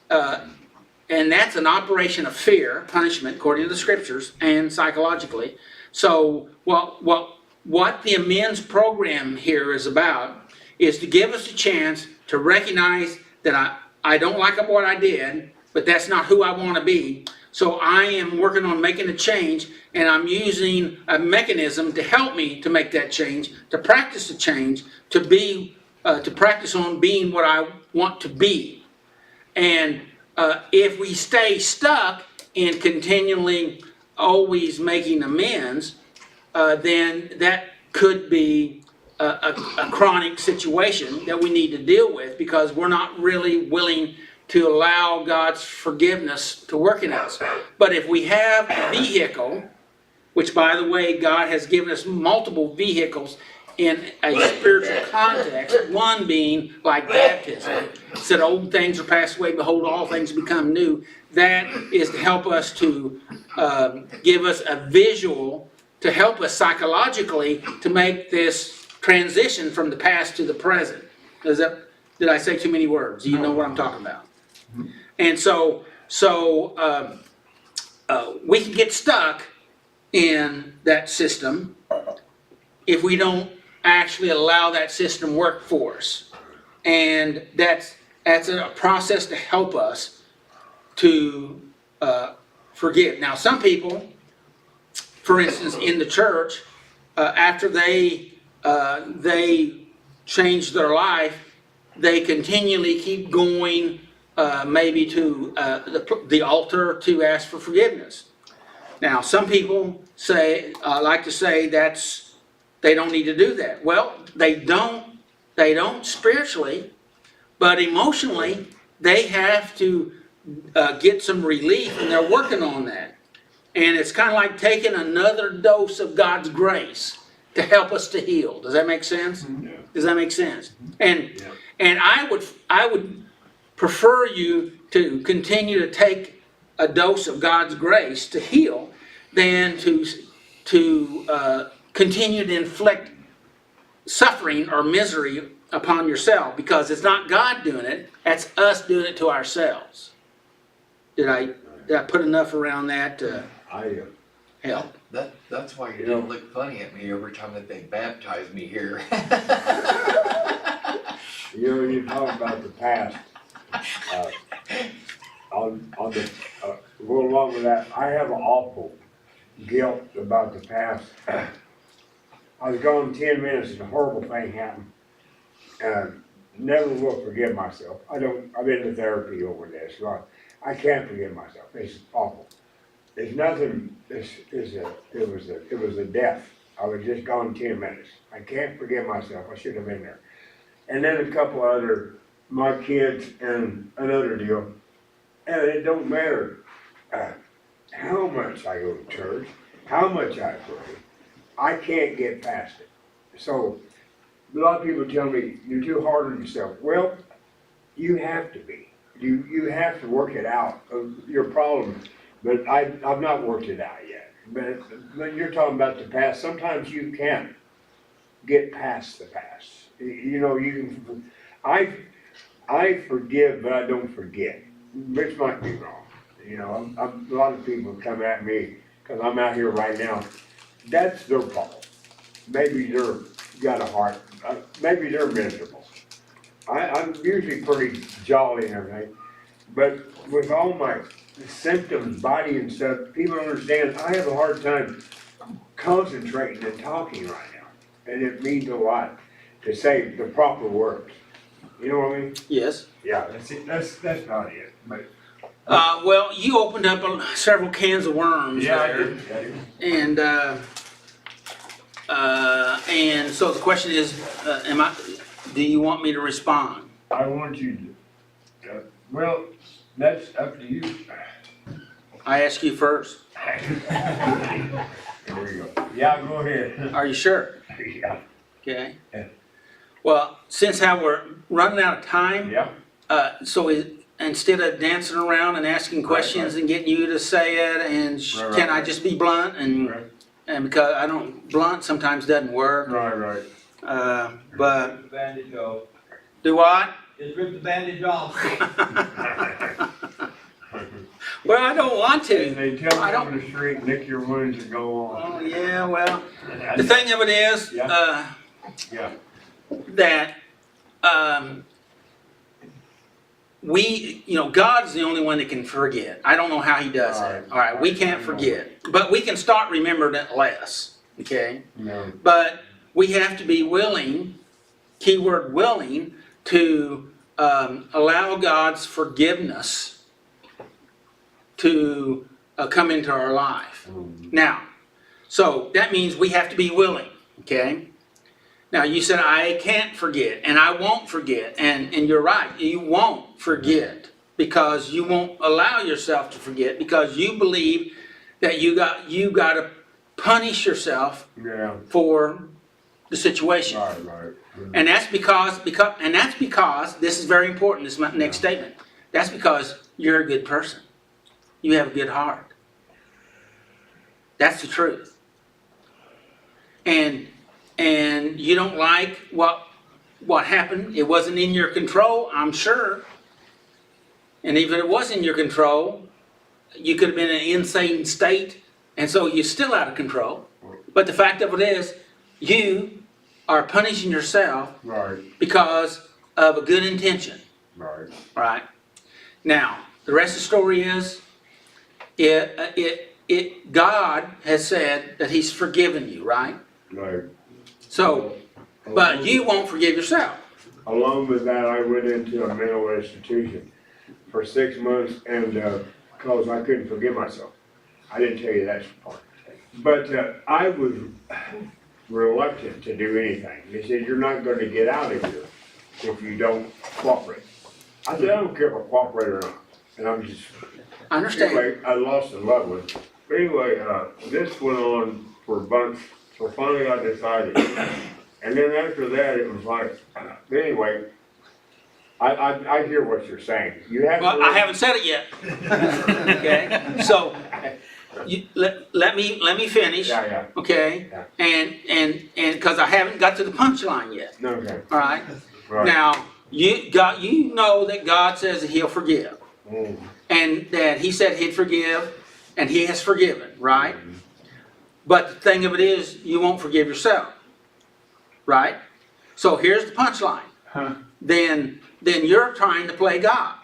and that's an operation of fear, punishment, according to the scriptures and psychologically. So, what the amends program here is about is to give us a chance to recognize that I don't like what I did, but that's not who I want to be. So I am working on making a change, and I'm using a mechanism to help me to make that change, to practice the change, to practice on being what I want to be. And if we stay stuck in continually always making amends, then that could be a chronic situation that we need to deal with because we're not really willing to allow God's forgiveness to work in us. But if we have a vehicle, which by the way, God has given us multiple vehicles in a spiritual context, one being like baptism. It said old things are passed away, behold all things become new. That is to help us to give us a visual, to help us psychologically to make this transition from the past to the present. Did I say too many words? Do you know what I'm talking about? And so we can get stuck in that system if we don't actually allow that system work for us. And that's a process to help us to forgive. Now, some people, for instance, in the church, after they change their life, they continually keep going maybe to the altar to ask for forgiveness. Now, some people like to say they don't need to do that. Well, they don't spiritually, But emotionally, they have to get some relief, and they're working on that. And it's kind of like taking another dose of God's grace to help us to heal. Does that make sense?
Yeah.
Does that make sense? And
Yeah.
and I would prefer you to continue to take a dose of God's grace to heal than to continue to inflict suffering or misery upon yourself, because it's not God doing it, that's us doing it to ourselves. Did I put enough around that to help?
That's why you
You know-
didn't look funny at me every time that they baptized me here.
You know, you talk about the past. On the, go along with that, I have an awful guilt about the past. I was gone 10 minutes and a horrible thing happened. And never will forgive myself. I've been to therapy over this. So I can't forgive myself. It's awful. There's nothing, it was a death. I was just gone 10 minutes. I can't forgive myself. I should have been there. And then a couple other, my kids and another deal. And it don't matter how much I go to church, how much I pray, I can't get past it. So a lot of people tell me, you're too hard on yourself. Well, you have to be. You have to work it out, your problem. But I've not worked it out yet. But when you're talking about the past, sometimes you can't get past the past. You know, you can, I forgive, but I don't forget, which might be wrong. You know, a lot of people come at me, because I'm out here right now, that's their fault. Maybe they're got a heart, maybe they're miserable. I'm usually pretty jolly and everything, but with all my symptoms, body and stuff, people don't understand, I have a hard time concentrating and talking right now. And it means a lot to say the proper words. You know what I mean?
Yes.
Yeah, that's it. That's not it. But
Well, you opened up several cans of worms there. And so the question is, do you want me to respond?
I want you to, well, that's up to you.
I ask you first.
There we go. Yeah, go ahead.
Are you sure?
Yeah.
Okay.
Yeah.
Well, since how we're running out of time,
Yeah.
instead of dancing around and asking questions and getting you to say it, and can I just be blunt? And because I don't, blunt sometimes doesn't work.
Right.
But
Bandage off.
do what?
Just rip the bandage off.
Well, I don't want
And
to.
they tell
I
me
don't-
on the street, lick your wounds and go on.
Oh, yeah, well, the thing of it is,
Yeah.
that, God's the only one that can forget. I don't know how he does that. All right, we can't forget, but we can start remembering it less, okay?
No.
But we have to be willing, keyword willing, to allow God's forgiveness to come into our life. Now, so that means we have to be willing, okay? Now, you said, I can't forget, and I won't forget, and you're right, you won't forget, because you won't allow yourself to forget, because you believe that you got to punish yourself
Yeah.
for the situation.
Right.
And that's because this is very important, this is my next statement. That's because you're a good person. You have a good heart. That's the truth. And you don't like what happened. It wasn't in your control, I'm sure. And even if it was in your control, you could have been in an insane state, and so you're still out of control. But the fact of it is, you are punishing yourself
Right.
because of a good intention.
Right.
Right? Now, the rest of the story is, God has said that He's forgiven you, right?
Right.
So, but you won't forgive yourself.
Along with that, I went into a mental institution for 6 months, and because I couldn't forgive myself. I didn't tell you that part. But I was reluctant to do anything. They said, you're not going to get out of here if you don't cooperate. I said, I don't care if I cooperate or not, and I'm just,
I understand.
anyway, I lost a loved one. But anyway, this went on for months, so finally I decided. And then after that, it was like, anyway, I hear what you're saying. You have to.
Well, I haven't said it yet. Okay, so, let me finish.
Yeah,
Okay?
Yeah.
And, cause I haven't got to the punchline yet,
yeah, okay,
alright?
right.
Now, you know that God says that He'll forgive,
Mm.
and that He said He'd forgive, and He has forgiven, right? But the thing of it is, you won't forgive yourself, right? So here's the punchline.
Huh.
Then you're trying to play God,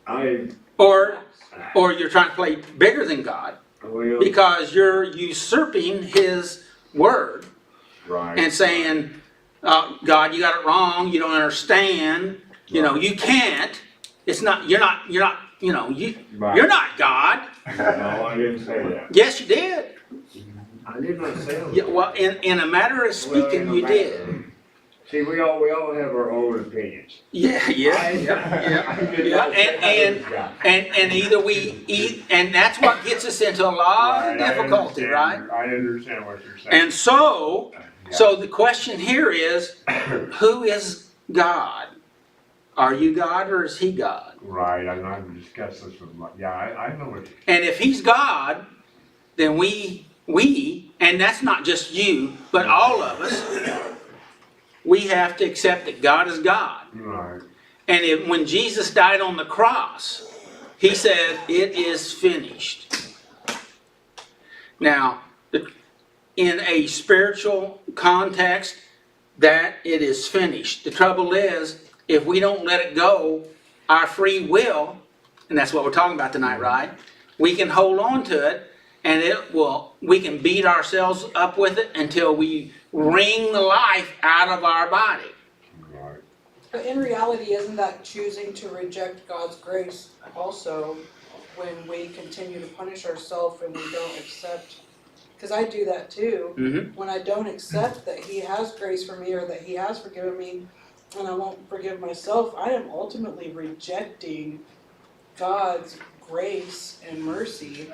I,
or you're trying to play bigger than God,
well,
because you're usurping His word
right.
and saying, God, you got it wrong, you don't understand, you know, you can't, you're not,
Right.
you're not God.
No, I didn't say that.
Yes, you did.
I did not say that.
Yeah, well, in a matter of speaking, you did.
See, we all have our own opinions.
Yeah.
I did not say I was God.
And either and that's what gets us into a lot of difficulty, right?
I understand what you're saying.
And so the question here is, who is God? Are you God or is He God?
Right, I'm discussing this with I know what you're
And if He's God, then we, and that's not just you, but all of us, we have to accept that God is God.
Right.
And when Jesus died on the cross, He said, it is finished. Now, in a spiritual context, that it is finished. The trouble is, if we don't let it go, our free will, and that's what we're talking about tonight, right? We can hold on to it, and we can beat ourselves up with it until we wring the life out of our body.
Right.
But in reality, isn't that choosing to reject God's grace also when we continue to punish ourselves and we don't accept? Because I do that too.
Mm-hmm.
When I don't accept that He has grace for me or that He has forgiven me, and I won't forgive myself, I am ultimately rejecting God's grace and mercy,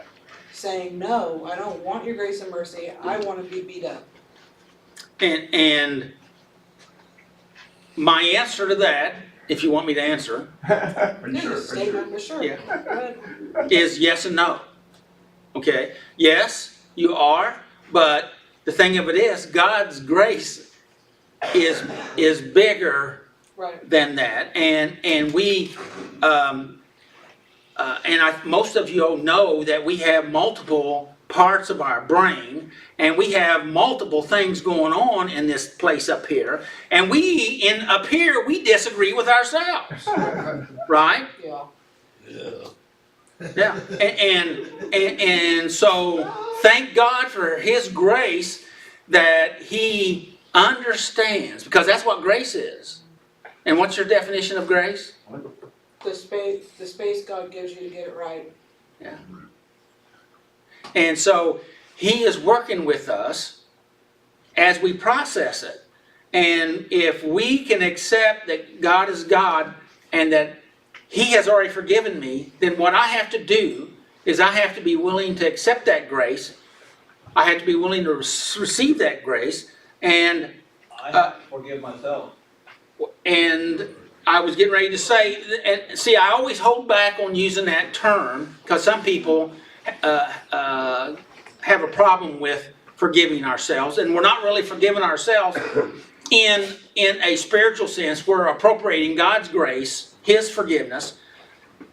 saying, no, I don't want your grace and mercy, I want to be beat up.
And my answer to that, if you want me to answer,
It's a statement, but sure.
Yeah.
Go ahead.
is yes and no. Okay? Yes, you are, but the thing of it is, God's grace is bigger
Right.
than that, and we, most of you all know that we have multiple parts of our brain, and we have multiple things going on in this place up here, and up here we disagree with ourselves, right?
Yeah.
Yeah, and so thank God for His grace that He understands, because that's what grace is. And what's your definition of grace?
The space God gives you to get it right.
Yeah. And so He is working with us as we process it. And if we can accept that God is God and that He has already forgiven me, then what I have to do is I have to be willing to accept that grace. I have to be willing to receive that grace. And
I have to forgive myself.
And I was getting ready to say, and see, I always hold back on using that term because some people have a problem with forgiving ourselves, and we're not really forgiving ourselves in a spiritual sense. We're appropriating God's grace, His forgiveness,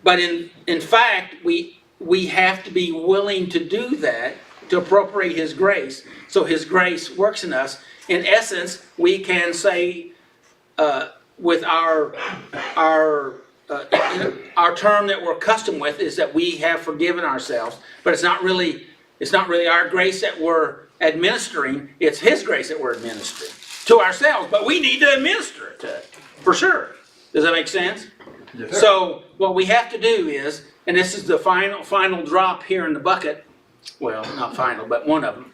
but in fact, we have to be willing to do that, to appropriate His grace, so His grace works in us. In essence, we can say, with our term that we're accustomed with is that we have forgiven ourselves, but it's not really our grace that we're administering. It's His grace that we're administering to ourselves, but we need to administer it for sure. Does that make sense?
Yes, sir.
So what we have to do is, and this is the final drop here in the bucket. Well, not final, but one of them,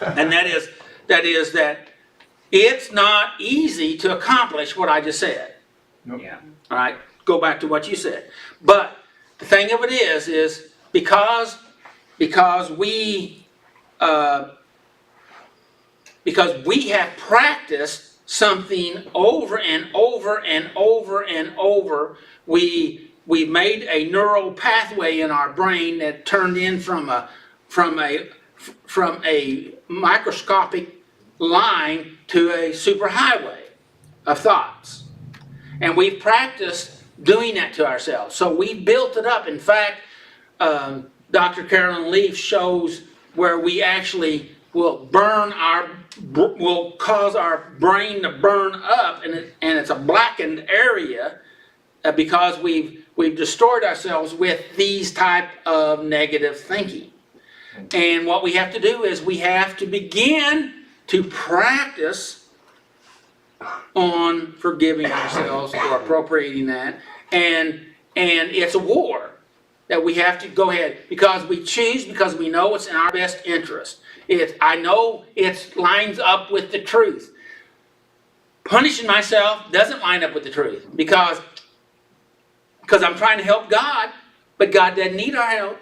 and that is that it's not easy to accomplish what I just said.
Nope.
Yeah.
All right, go back to what you said. But the thing of it is because we have practiced something over and over and over and over, we made a neural pathway in our brain that turned in from a microscopic line to a superhighway of thoughts. And we've practiced doing that to ourselves. So we built it up. In fact, Dr. Carolyn Leaf shows where we actually will cause our brain to burn up, and it's a blackened area because we've destroyed ourselves with these type of negative thinking. And what we have to do is we have to begin to practice on forgiving ourselves or appropriating that, and it's a war that we have to go ahead because we choose, because we know it's in our best interest. I know it lines up with the truth. Punishing myself doesn't line up with the truth because I'm trying to help God, but God doesn't need our help.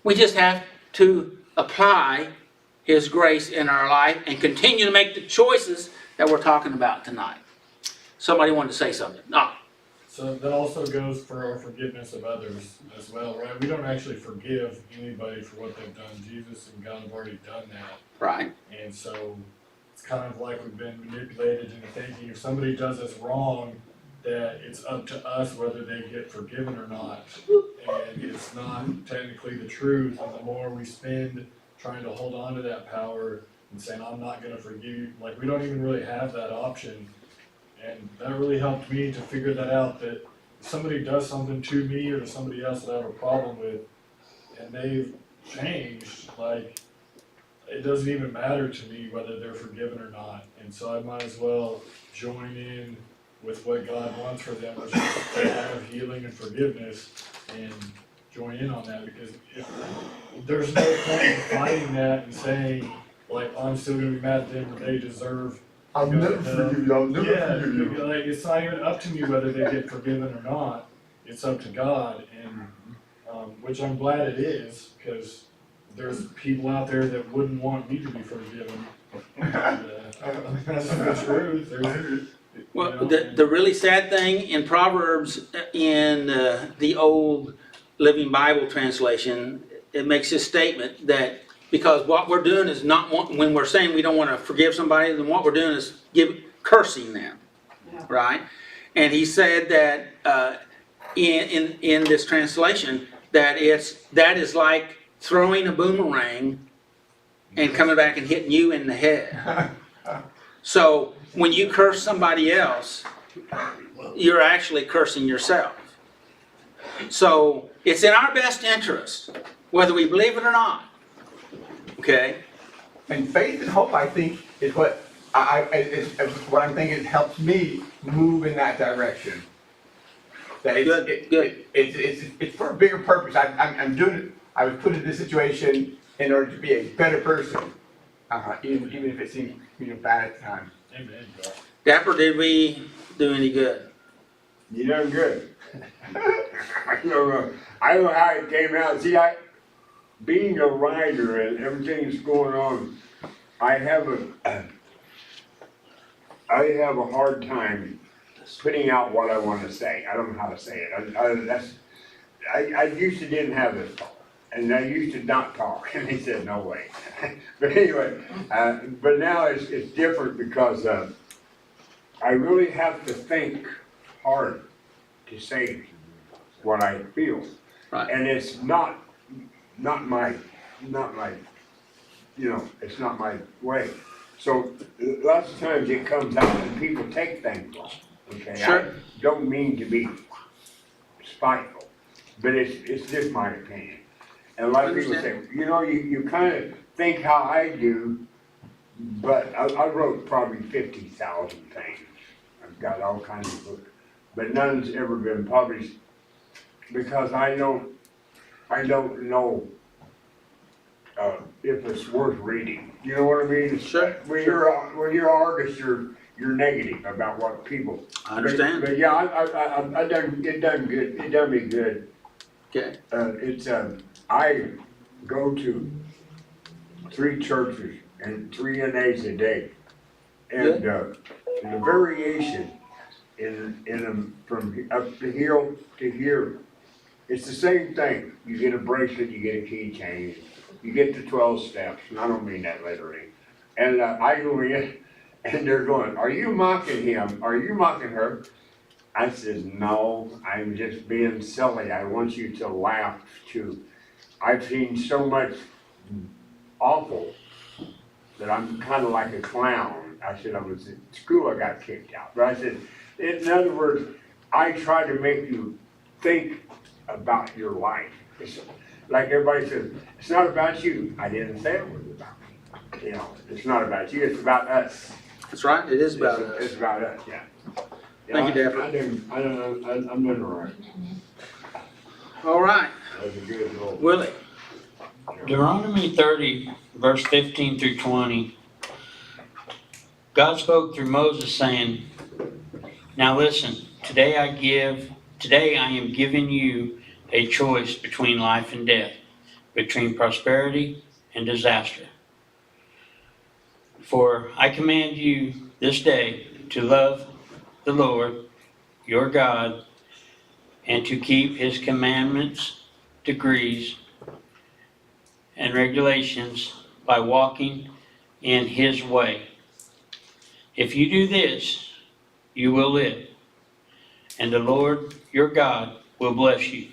We just have to apply His grace in our life and continue to make the choices that we're talking about tonight. Somebody wanted to say something. No.
So that also goes for our forgiveness of others as well, right? We don't actually forgive anybody for what they've done. Jesus and God have already done that.
Right.
And so it's kind of like we've been manipulated into thinking if somebody does us wrong, that it's up to us whether they get forgiven or not. And it's not technically the truth. And the more we spend trying to hold on to that power and saying, I'm not going to forgive you, like we don't even really have that option. And that really helped me to figure that out, that if somebody does something to me or to somebody else that I have a problem with, and they've changed, like, it doesn't even matter to me whether they're forgiven or not. And so I might as well join in with what God wants for them, which is to have healing and forgiveness, and join in on that, because if there's no point in fighting that and saying, like, I'm still gonna be mad at them or they deserve.
I'll never forgive you, I'll never forgive you.
Like, it's not even up to me whether they get forgiven or not, it's up to God, and, which I'm glad it is, because there's people out there that wouldn't want me to be forgiven. And, that's the truth,
Well, the really sad thing in Proverbs, in the old Living Bible translation, it makes this statement that because what we're doing is not when we're saying we don't want to forgive somebody, then what we're doing is cursing them, right? And he said that in this translation that is like throwing a boomerang and coming back and hitting you in the head. So when you curse somebody else, you're actually cursing yourself. So it's in our best interest, whether we believe it or not. Okay?
And faith and hope, I think, is what what I'm thinking helps me move in that direction. That it's for a bigger purpose. I'm doing it. I was put in this situation in order to be a better person, even if it seemed bad at the time.
Amen.
Dapper, did we do any good?
You done good. I don't know how it came out. See, being a writer and everything that's going on, I have a hard time putting out what I want to say. I don't know how to say it. I used to didn't have this talk, and I used to not talk, and he said no way. But anyway, but now it's different because I really have to think hard to say what I feel,
Right.
and it's not my, it's not my way. So lots of times it comes out and people take things wrong, okay?
Sure.
I don't mean to be spiteful, but it's just my opinion. And a lot of people say, you kind of think how I do, but I wrote probably 50,000 things. I've got all kinds of books, but none's ever been published because I don't know if it's worth reading. You know what I mean?
Sure,
When you're an artist, you're negative about what people.
I understand.
But yeah, it done good, it done me good.
Okay.
I go to 3 churches and 3 NAs a day. And, the variation in them from up the hill to here, it's the same thing. You get a bracelet, you get a keychain, you get the 12 steps, and I don't mean that literally. And, I go in, and they're going, "Are you mocking him? Are you mocking her?" I says, "No, I'm just being silly. I want you to laugh too. I've seen so much awful that I'm kind of like a clown." I said, "I was at school, I got kicked out." But I said, in other words, I try to make you think about your life. It's like everybody says, it's not about you. I didn't say it was about me. You know, it's not about you, it's about us.
That's right, it is about us.
It's about us, yeah.
Thank you, Dapper.
I'm doing all right.
All right,
That was a good little.
Willie.
Deuteronomy 30, verse 15 through 20. God spoke through Moses saying, "Now listen, today I am giving you a choice between life and death, between prosperity and disaster. For I command you this day to love the Lord your God and to keep his commandments, decrees, and regulations by walking in his way. If you do this, you will live, and the Lord your God will bless you.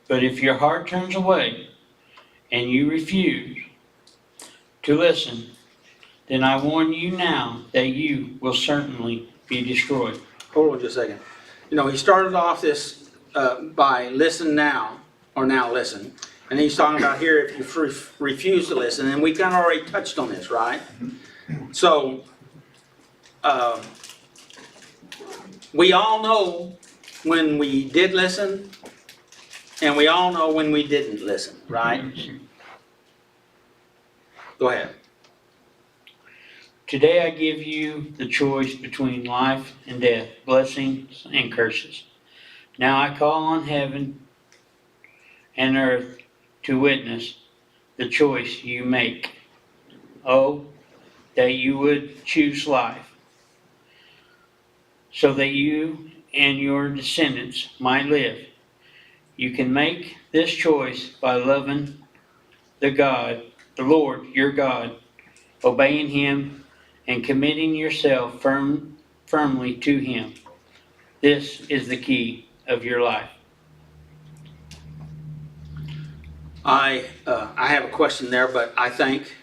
But if your heart turns away and you refuse to listen, then I warn you now that you will certainly be destroyed."
Hold on just a second. You know, he started off this by listen now, or now listen. And he's talking about here if you refuse to listen, and we kind of already touched on this, right? So, we all know when we did listen, and we all know when we didn't listen, right? Go ahead.
Today I give you the choice between life and death, blessings and curses. Now I call on heaven and earth to witness the choice you make. Oh, that you would choose life, so that you and your descendants might live. You can make this choice by loving the Lord your God, obeying him, and committing yourself firmly to him. This is the key of your life.
I have a question there, but I think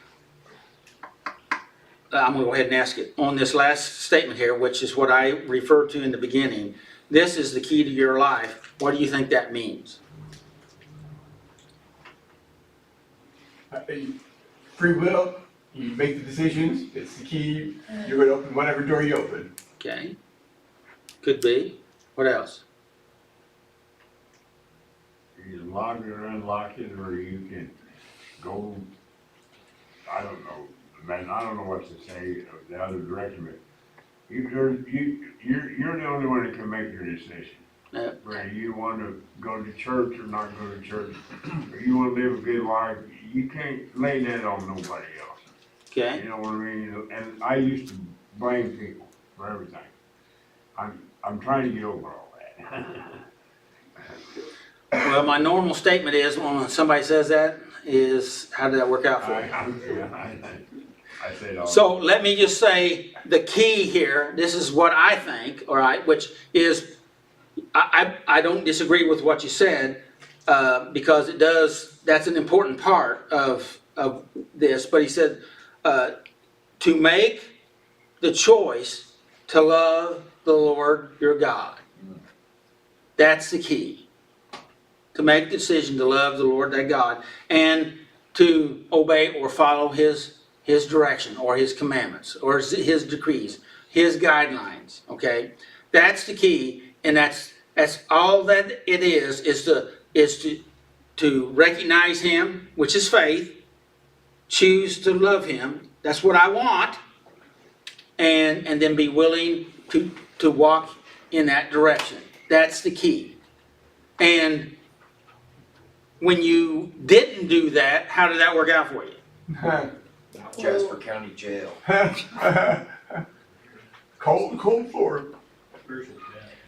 I'm going to go ahead and ask it. On this last statement here, which is what I referred to in the beginning, this is the key to your life. What do you think that means?
Free will, you make the decisions, it's the key, you're gonna open whatever door you open.
Okay. Could be. What else?
You can lock it or unlock it, or you can go, I don't know, man, I don't know what to say the other direction, but you're the only one that can make your decision.
Yeah.
Whether you want to go to church or not go to church, or you want to live a good life, you can't lay that on nobody else.
Okay.
You know what I mean? And I used to blame people for everything. I'm trying to get over all that.
Well, my normal statement is when somebody says that is, how did that work out for you?
I said all.
So let me just say the key here, this is what I think, all right, which is, I don't disagree with what you said, because it does, that's an important part of this, but he said, to make the choice to love the Lord your God. That's the key. To make the decision to love the Lord thy God and to obey or follow his direction or his commandments or his decrees, his guidelines, okay? That's the key, and that's all that it is to recognize him, which is faith, choose to love him. That's what I want. And then be willing to walk in that direction. That's the key. And when you didn't do that, how did that work out for you?
Jasper County Jail.
Cold floor.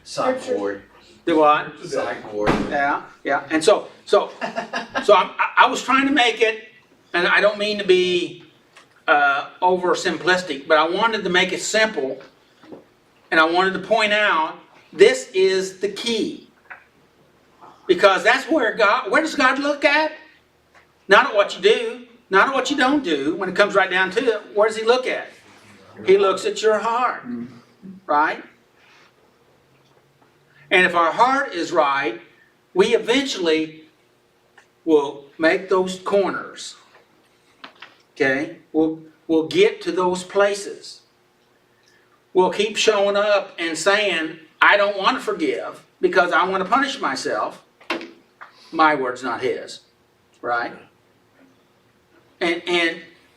Psych ward.
Do what?
Psych ward.
Yeah. And so I was trying to make it, and I don't mean to be oversimplistic, but I wanted to make it simple, and I wanted to point out this is the key, because that's where does God look at? Not at what you do, not at what you don't do. When it comes right down to it, where does He look at? He looks at your heart, right? And if our heart is right, we eventually will make those corners. Okay? We'll get to those places. We'll keep showing up and saying, I don't want to forgive because I want to punish myself. My words, not His. Right?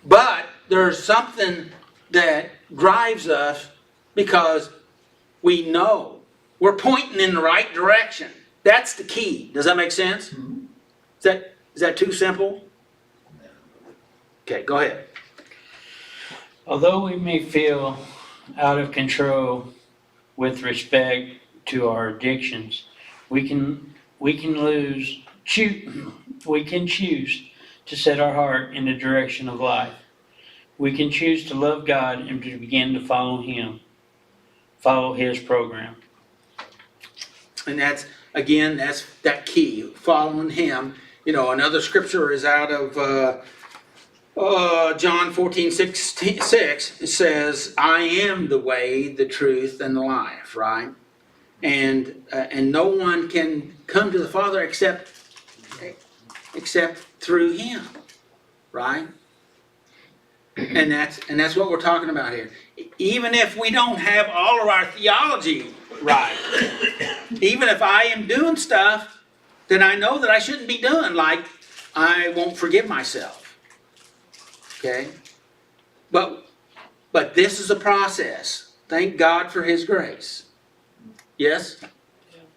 But there's something that drives us because we know we're pointing in the right direction. That's the key. Does that make sense? Is that too simple? Okay, go ahead.
Although we may feel out of control with respect to our addictions, we can choose to set our heart in the direction of life. We can choose to love God and to begin to follow Him, follow His program.
And that's that key, following Him. You know, another scripture is out of John 14:6. It says, I am the way, the truth, and the life, right? And no one can come to the Father except through Him, right? And that's what we're talking about here. Even if we don't have all of our theology right, even if I am doing stuff that I know that I shouldn't be doing, like I won't forgive myself. Okay? But this is a process. Thank God for His grace. Yes?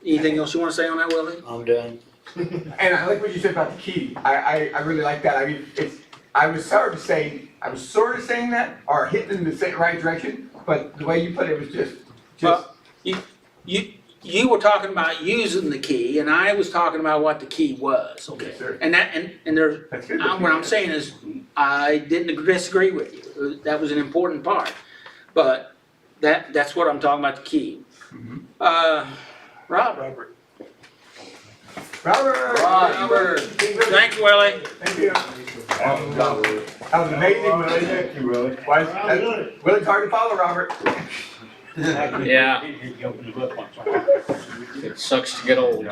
Anything else you want to say on that, Willie?
I'm done.
And I like what you said about the key. I really like that. I mean, I was sort of saying that, or hitting in the right direction, but the way you put it was just.
Well, you were talking about using the key, and I was talking about what the key was. Okay.
Yes, sir.
And there's
That's good.
what I'm saying is I didn't disagree with you. That was an important part, but that's what I'm talking about, the key. Robert.
Robert.
Thank you, Willie.
Thank you. That was amazing, Willie.
Thank you, Willie.
Willie's hard to follow, Robert.
Yeah. It sucks to get old.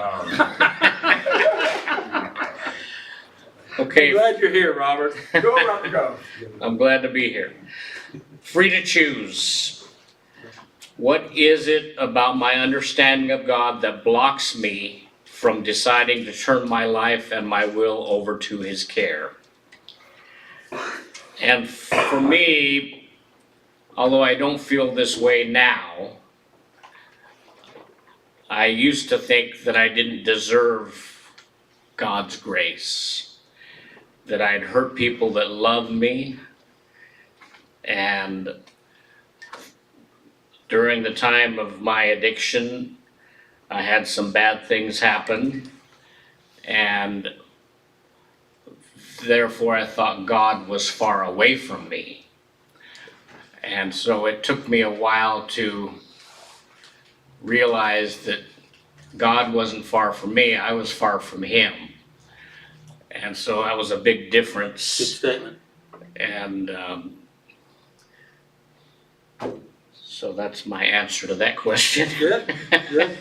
Okay,
Glad you're here, Robert.
Go, Robert, go.
I'm glad to be here. Free to choose. What is it about my understanding of God that blocks me from deciding to turn my life and my will over to His care? And for me, although I don't feel this way now, I used to think that I didn't deserve God's grace, that I'd hurt people that loved me, and during the time of my addiction, I had some bad things happen, and therefore I thought God was far away from me. And so it took me a while to realize that God wasn't far from me, I was far from Him. And so that was a big
Good
difference.
statement.
And so that's my answer to that question.
Good.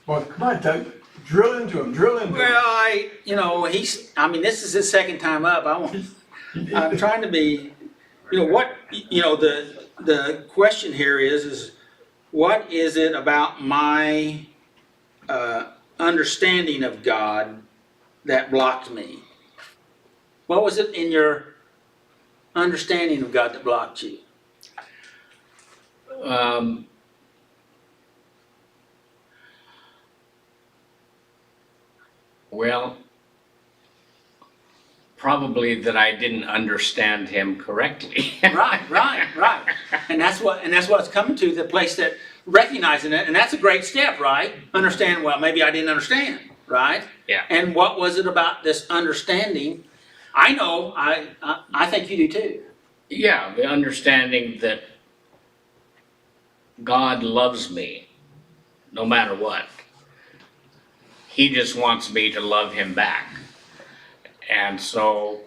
Well, come on, Doug. Drill into him.
Well, this is his second time up. I'm trying to be, the question here is what is it about my understanding of God that blocked me? What was it in your understanding of God that blocked you?
Well, probably that I didn't understand him correctly.
Right. And that's what it's coming to, the place that recognizing it, and that's a great step, right? Understand, well, maybe I didn't understand, right?
Yeah.
And what was it about this understanding? I know, I think you do too.
Yeah, the understanding that God loves me no matter what. He just wants me to love him back. And so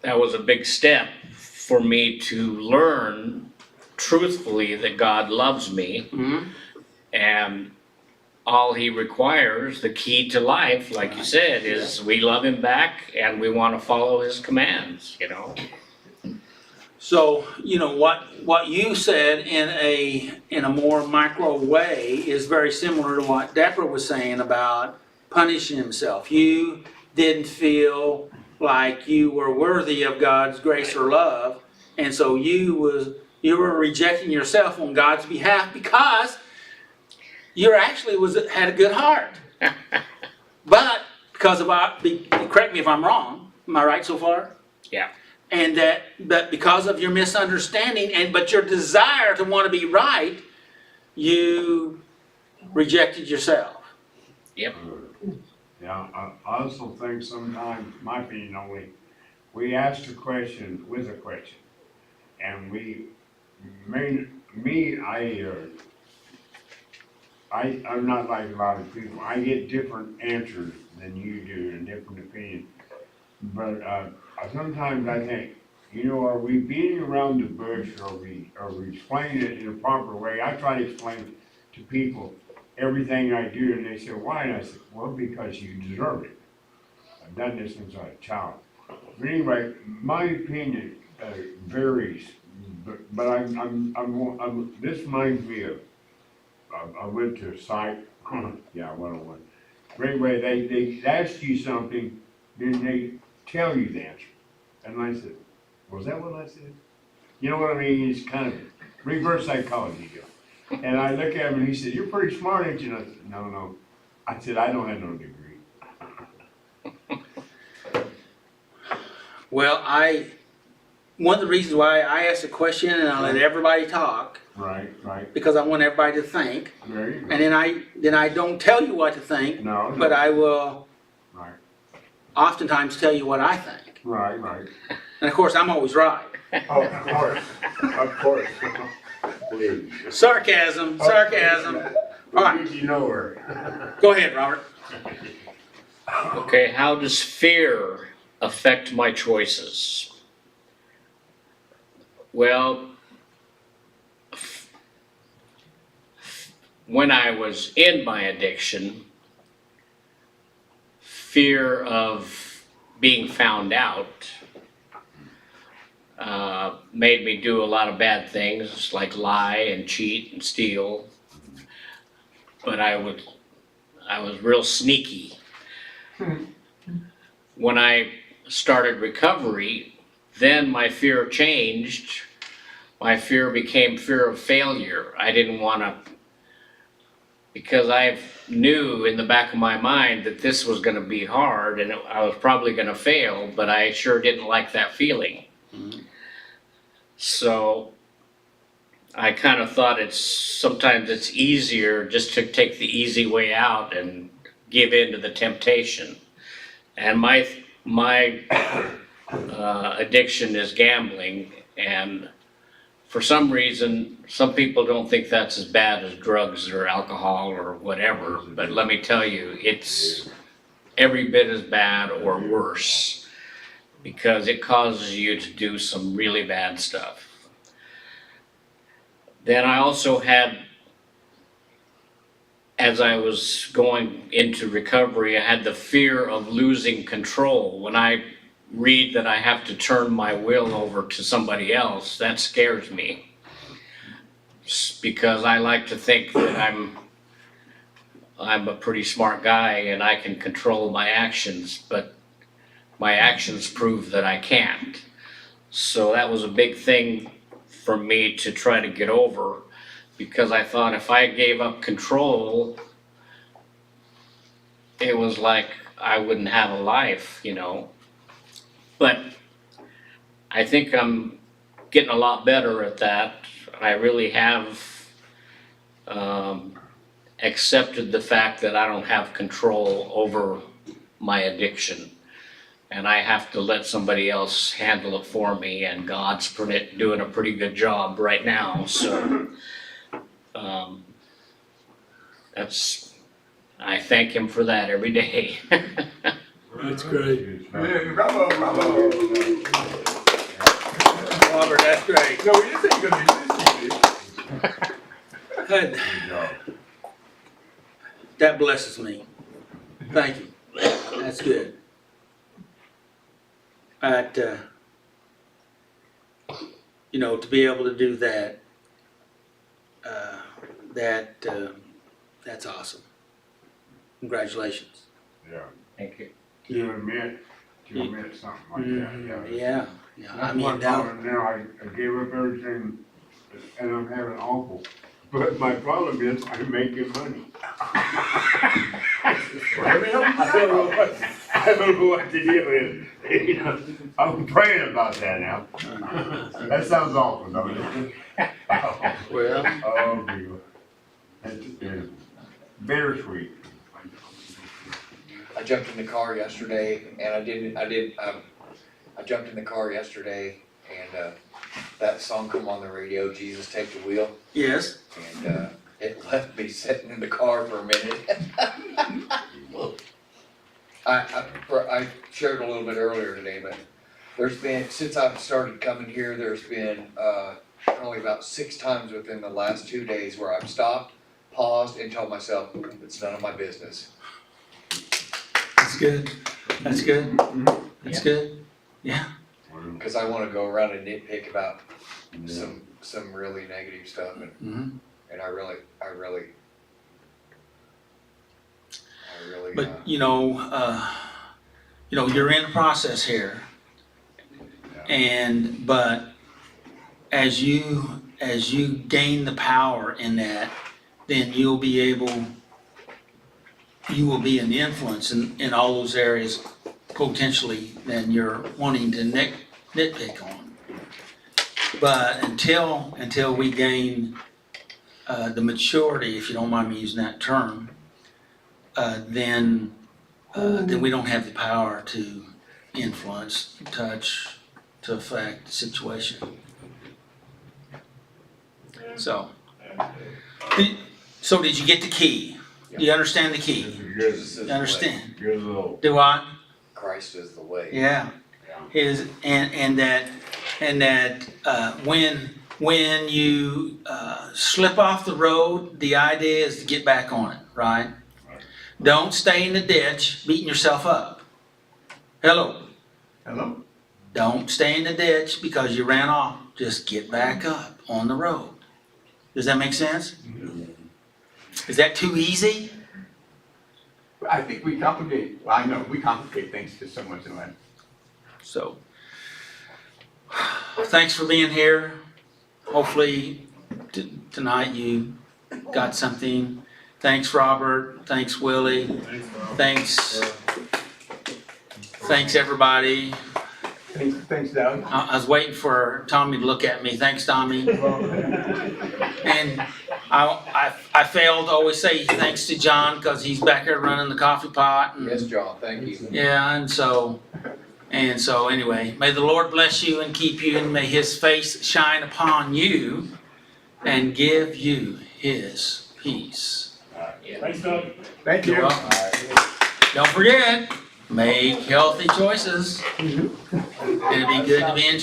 that was a big step for me to learn truthfully that God loves me.
Mm-hmm.
And all he requires, the key to life, like you said, is we love him back and we want to follow his commands, you know?
So, you know, what you said in a more micro way is very similar to what Deborah was saying about punishing himself. You didn't feel like you were worthy of God's grace or love, and so you were rejecting yourself on God's behalf because you actually had a good heart. But because of correct me if I'm wrong, am I right so far?
Yeah.
And but because of your misunderstanding but your desire to want to be right, you rejected yourself.
Yep.
Yeah, I also think sometimes, my opinion only, we ask a question with a question. And I'm not like a lot of people. I get different answers than you do and different opinions. But sometimes I think, you know, are we beating around the bush, or are we explaining it in a proper way? I try to explain to people everything I do, and they say, why? And I said, well, because you deserve it. I've done this since I was a child. But anyway, my opinion varies. But this reminds me of, I went to a site, yeah, 101. But anyway, they ask you something, then they tell you the answer. And I said, was that what I said? You know what I mean? It's kind of reverse psychology deal. And I look at him and he said, you're pretty smart, ain't you? And I said, no. I said, I don't have no degree.
Well, one of the reasons why I ask a question and I let everybody talk,
Right.
because I want everybody to think,
There you go.
and then I don't tell you what to think,
No.
but I will
Right.
oftentimes tell you what I think.
Right.
And of course, I'm always right.
Oh, of course. Please.
Sarcasm. All right,
You know her.
go ahead, Robert.
Okay, how does fear affect my choices? Well, when I was in my addiction, fear of being found out made me do a lot of bad things, like lie and cheat and steal. But I was real sneaky. When I started recovery, then my fear changed. My fear became fear of failure. I didn't want to, because I knew in the back of my mind that this was going to be hard and I was probably going to fail, but I sure didn't like that feeling.
Mm-hmm.
So I kind of thought sometimes it's easier just to take the easy way out and give in to the temptation. And my addiction is gambling, and for some reason, some people don't think that's as bad as drugs or alcohol or whatever, but let me tell you, it's every bit as bad or worse, because it causes you to do some really bad stuff. Then I also had, as I was going into recovery, I had the fear of losing control. When I read that I have to turn my will over to somebody else, that scares me. Because I like to think that I'm a pretty smart guy and I can control my actions, but my actions prove that I can't. So that was a big thing for me to try to get over, because I thought if I gave up control, it was like I wouldn't have a life, you know. But I think I'm getting a lot better at that. I really have accepted the fact that I don't have control over my addiction. And I have to let somebody else handle it for me, and God's doing a pretty good job right now, so I thank Him for that every day.
That's great.
Yeah, bravo, bravo.
Robert, that's great.
No, we didn't say you're gonna do this.
Good.
Good job.
That blesses me. Thank you. That's good. But, you know, to be able to do that, that's awesome. Congratulations.
Yeah.
Thank you.
To admit something like that, yeah.
Yeah, I
That's
mean,
what
now,
problem now, I gave up everything and I'm having awful. But my problem is I'm making money. I don't know what to do with, you know, I'm praying about that now. That sounds awful, don't it?
well,
Oh, dear. It's bittersweet.
I jumped in the car yesterday and I jumped in the car yesterday and, that song come on the radio, Jesus Take the Wheel,
yes,
and, it left me sitting in the car for a minute. I shared a little bit earlier today, but there's been, since I've started coming here, there's been, probably about 6 times within the last 2 days where I've stopped, paused, and told myself, it's none of my business.
that's good. That's good. That's good. Yeah.
Cause I wanna go around and nitpick about some really negative stuff,
Mm-hmm.
and I really,
But, you know, you're in a process here. But as you gain the power in that, then you will be an influence in all those areas potentially than you're wanting to nitpick on. But until we gain the maturity, if you don't mind me using that term, then we don't have the power to influence, touch, to affect the situation. So did you get the key? Do you understand the key?
Jesus is the
You
way.
understand?
Good little.
Do I?
Christ is the way.
Yeah. And that when you slip off the road, the idea is to get back on it, right? Don't stay in the ditch beating yourself up. Hello.
Hello?
Don't stay in the ditch because you ran off. Just get back up on the road. Does that make sense? Is that too easy?
I think we complicate, well, I know, we complicate things to so much in life.
So, thanks for being here. Hopefully tonight you got something. Thanks, Robert. Thanks, Willie. Thanks, everybody.
Thanks, Doug.
I was waiting for Tommy to look at me. Thanks, Tommy. And I failed to always say thanks to John because he's back there running the coffee pot. And,
Yes, John, thank you.
yeah, and so anyway, may the Lord bless you and keep you, and may His face shine upon you and give you His peace.
Thanks, Doug.
Thank
You're
you.
welcome. Don't forget, make healthy choices. It'd be good to be in